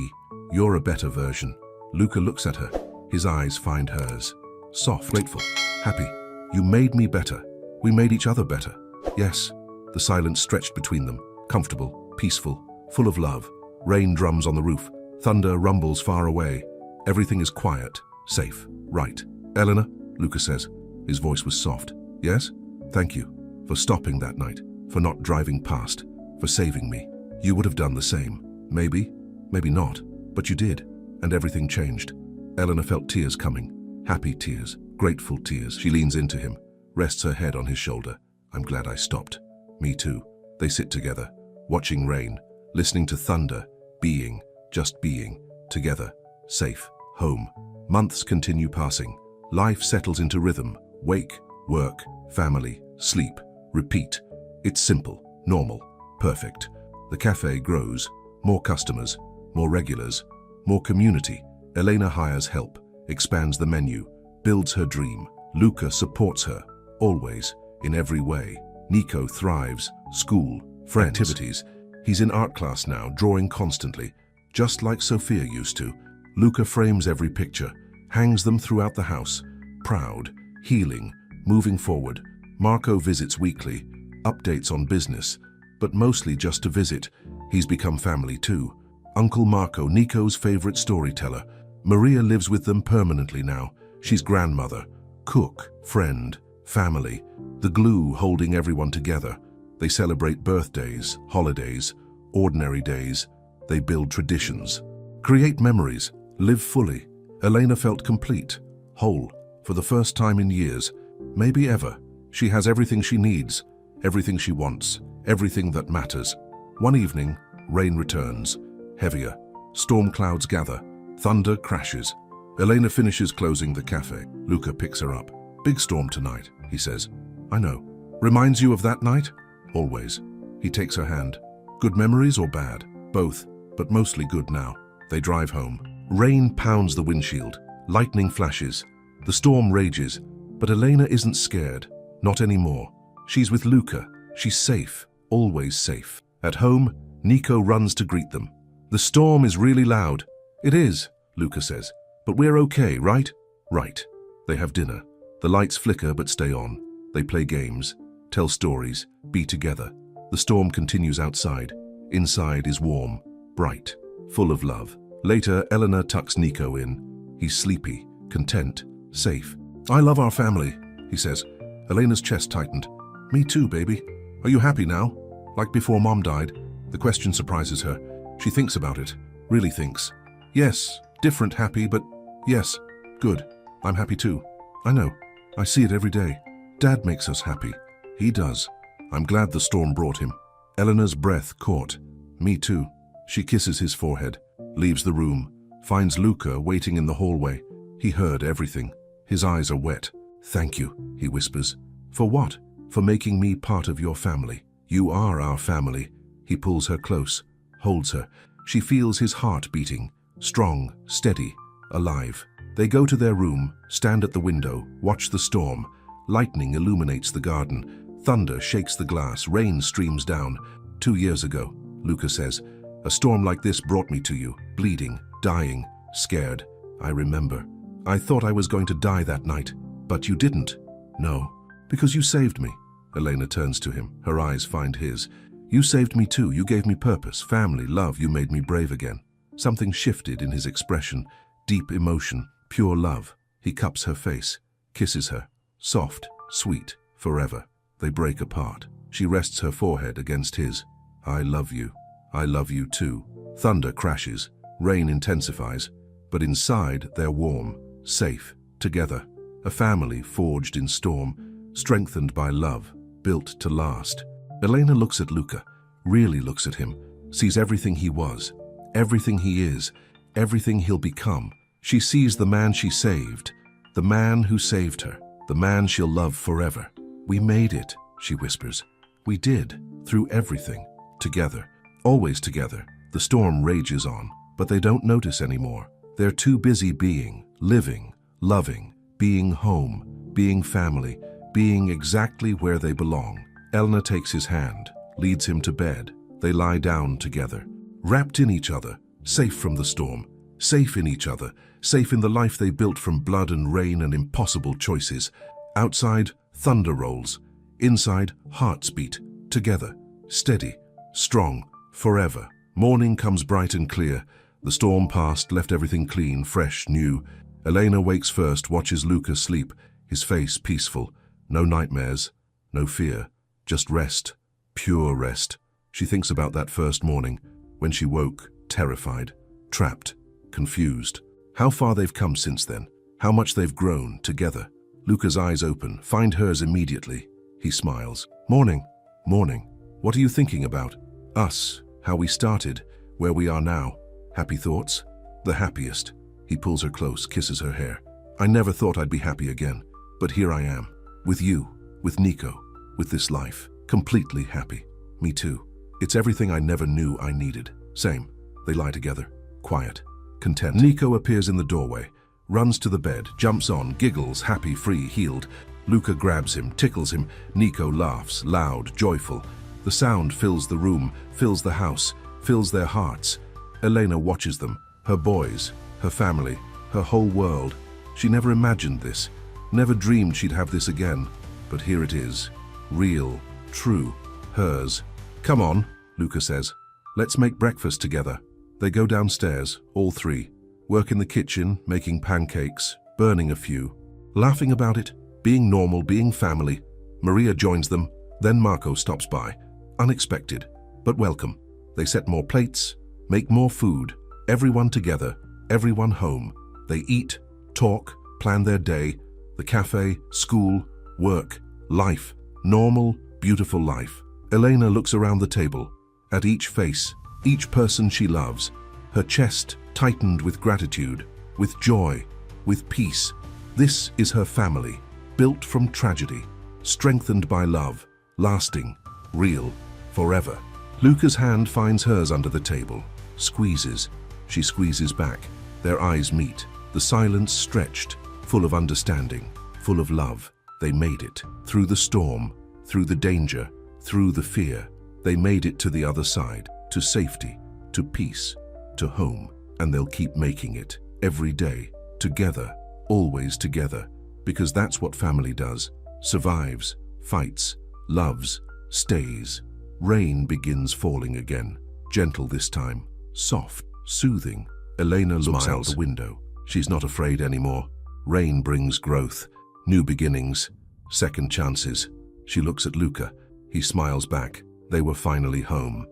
You're a better version. Luca looks at her. His eyes find hers. Soft, grateful, happy. You made me better. We made each other better. Yes. The silence stretched between them. Comfortable, peaceful, full of love. Rain drums on the roof. Thunder rumbles far away. Everything is quiet, safe, right. Eleanor, Luca says. His voice was soft. Yes? Thank you. For stopping that night. For not driving past. For saving me. You would have done the same. Maybe. Maybe not. But you did. And everything changed. Eleanor felt tears coming. Happy tears. Grateful tears. She leans into him. Rests her head on his shoulder. I'm glad I stopped. Me too. They sit together. Watching rain. Listening to thunder. Being. Just being. Together. Safe. Home. Months continue passing. Life settles into rhythm. Wake. Work. Family. Sleep. Repeat. It's simple. Normal. Perfect. The cafe grows. More customers. More regulars. More community. Elena hires help. Expands the menu. Builds her dream. Luca supports her. Always. In every way. Nico thrives. School. Friends. Activities. He's in art class now, drawing constantly. Just like Sophia used to. Luca frames every picture. Hangs them throughout the house. Proud. Healing. Moving forward. Marco visits weekly. Updates on business. But mostly just to visit. He's become family too. Uncle Marco, Nico's favorite storyteller. Maria lives with them permanently now. She's grandmother, cook, friend, family. The glue holding everyone together. They celebrate birthdays, holidays, ordinary days. They build traditions. Create memories. Live fully. Elena felt complete, whole, for the first time in years. Maybe ever. She has everything she needs, everything she wants, everything that matters. One evening, rain returns. Heavier. Storm clouds gather. Thunder crashes. Elena finishes closing the cafe. Luca picks her up. Big storm tonight, he says. I know. Reminds you of that night? Always. He takes her hand. Good memories or bad? Both, but mostly good now. They drive home. Rain pounds the windshield. Lightning flashes. The storm rages. But Elena isn't scared. Not anymore. She's with Luca. She's safe. Always safe. At home, Nico runs to greet them. The storm is really loud. It is, Luca says. But we're okay, right? Right. They have dinner. The lights flicker but stay on. They play games, tell stories, be together. The storm continues outside. Inside is warm, bright, full of love. Later, Eleanor tucks Nico in. He's sleepy, content, safe. I love our family, he says. Elena's chest tightened. Me too, baby. Are you happy now? Like before Mom died? The question surprises her. She thinks about it. Really thinks. Yes, different happy, but yes, good. I'm happy too. I know. I see it every day. Dad makes us happy. He does. I'm glad the storm brought him. Eleanor's breath caught. Me too. She kisses his forehead, leaves the room, finds Luca waiting in the hallway. He heard everything. His eyes are wet. Thank you, he whispers. For what? For making me part of your family. You are our family. He pulls her close, holds her. She feels his heart beating, strong, steady, alive. They go to their room, stand at the window, watch the storm. Lightning illuminates the garden. Thunder shakes the glass. Rain streams down. 2 years ago, Luca says, a storm like this brought me to you, bleeding, dying, scared. I remember. I thought I was going to die that night, but you didn't. No, because you saved me. Elena turns to him. Her eyes find his. You saved me too. You gave me purpose, family, love. You made me brave again. Something shifted in his expression. Deep emotion, pure love. He cups her face, kisses her. Soft, sweet, forever. They break apart. She rests her forehead against his. I love you. I love you too. Thunder crashes. Rain intensifies. But inside, they're warm, safe, together. A family forged in storm, strengthened by love, built to last. Elena looks at Luca, really looks at him, sees everything he was, everything he is, everything he'll become. She sees the man she saved, the man who saved her, the man she'll love forever. We made it, she whispers. We did, through everything, together, always together. The storm rages on. but they don't notice anymore. They're too busy being, living, loving, being home, being family, being exactly where they belong. Elena takes his hand, leads him to bed. They lie down together, wrapped in each other, safe from the storm, safe in each other, safe in the life they built from blood and rain and impossible choices. Outside, thunder rolls. Inside, hearts beat, together, steady, strong, forever. Morning comes bright and clear. The storm passed, left everything clean, fresh, new. Elena wakes first, watches Luca sleep, his face peaceful. No nightmares, no fear, just rest, pure rest. She thinks about that first morning, when she woke, terrified, trapped, confused. How far they've come since then, how much they've grown together. Luca's eyes open, find hers immediately. He smiles. Morning, morning. What are you thinking about? Us, how we started, where we are now. Happy thoughts? The happiest. He pulls her close, kisses her hair. I never thought I'd be happy again, but here I am. With you, with Nico, with this life. Completely happy. Me too. It's everything I never knew I needed. Same. They lie together. Quiet. Content. Nico appears in the doorway, runs to the bed, jumps on, giggles, happy, free, healed. Luca grabs him, tickles him. Nico laughs, loud, joyful. The sound fills the room, fills the house, fills their hearts. Elena watches them, her boys, her family, her whole world. She never imagined this, never dreamed she'd have this again. But here it is, real, true, hers. Come on, Luca says. Let's make breakfast together. They go downstairs, all three, work in the kitchen, making pancakes, burning a few, laughing about it, being normal, being family. Maria joins them, then Marco stops by. Unexpected, but welcome. They set more plates, make more food, everyone together, everyone home. They eat, talk, plan their day, the cafe, school, work, life, normal, beautiful life. Elena looks around the table, at each face, each person she loves, her chest tightened with gratitude, with joy, with peace. This is her family, built from tragedy, strengthened by love, lasting, real, forever. Luca's hand finds hers under the table, squeezes. She squeezes back. Their eyes meet, the silence stretched, full of understanding, full of love. They made it. Through the storm, through the danger, through the fear. They made it to the other side, to safety, to peace, to home. And they'll keep making it, every day, together, always together. Because that's what family does. Survives, fights, loves, stays. Rain begins falling again, gentle this time, soft, soothing. Elena looks out the window. She's not afraid anymore. Rain brings growth, new beginnings, second chances. She looks at Luca. He smiles back. They were finally home.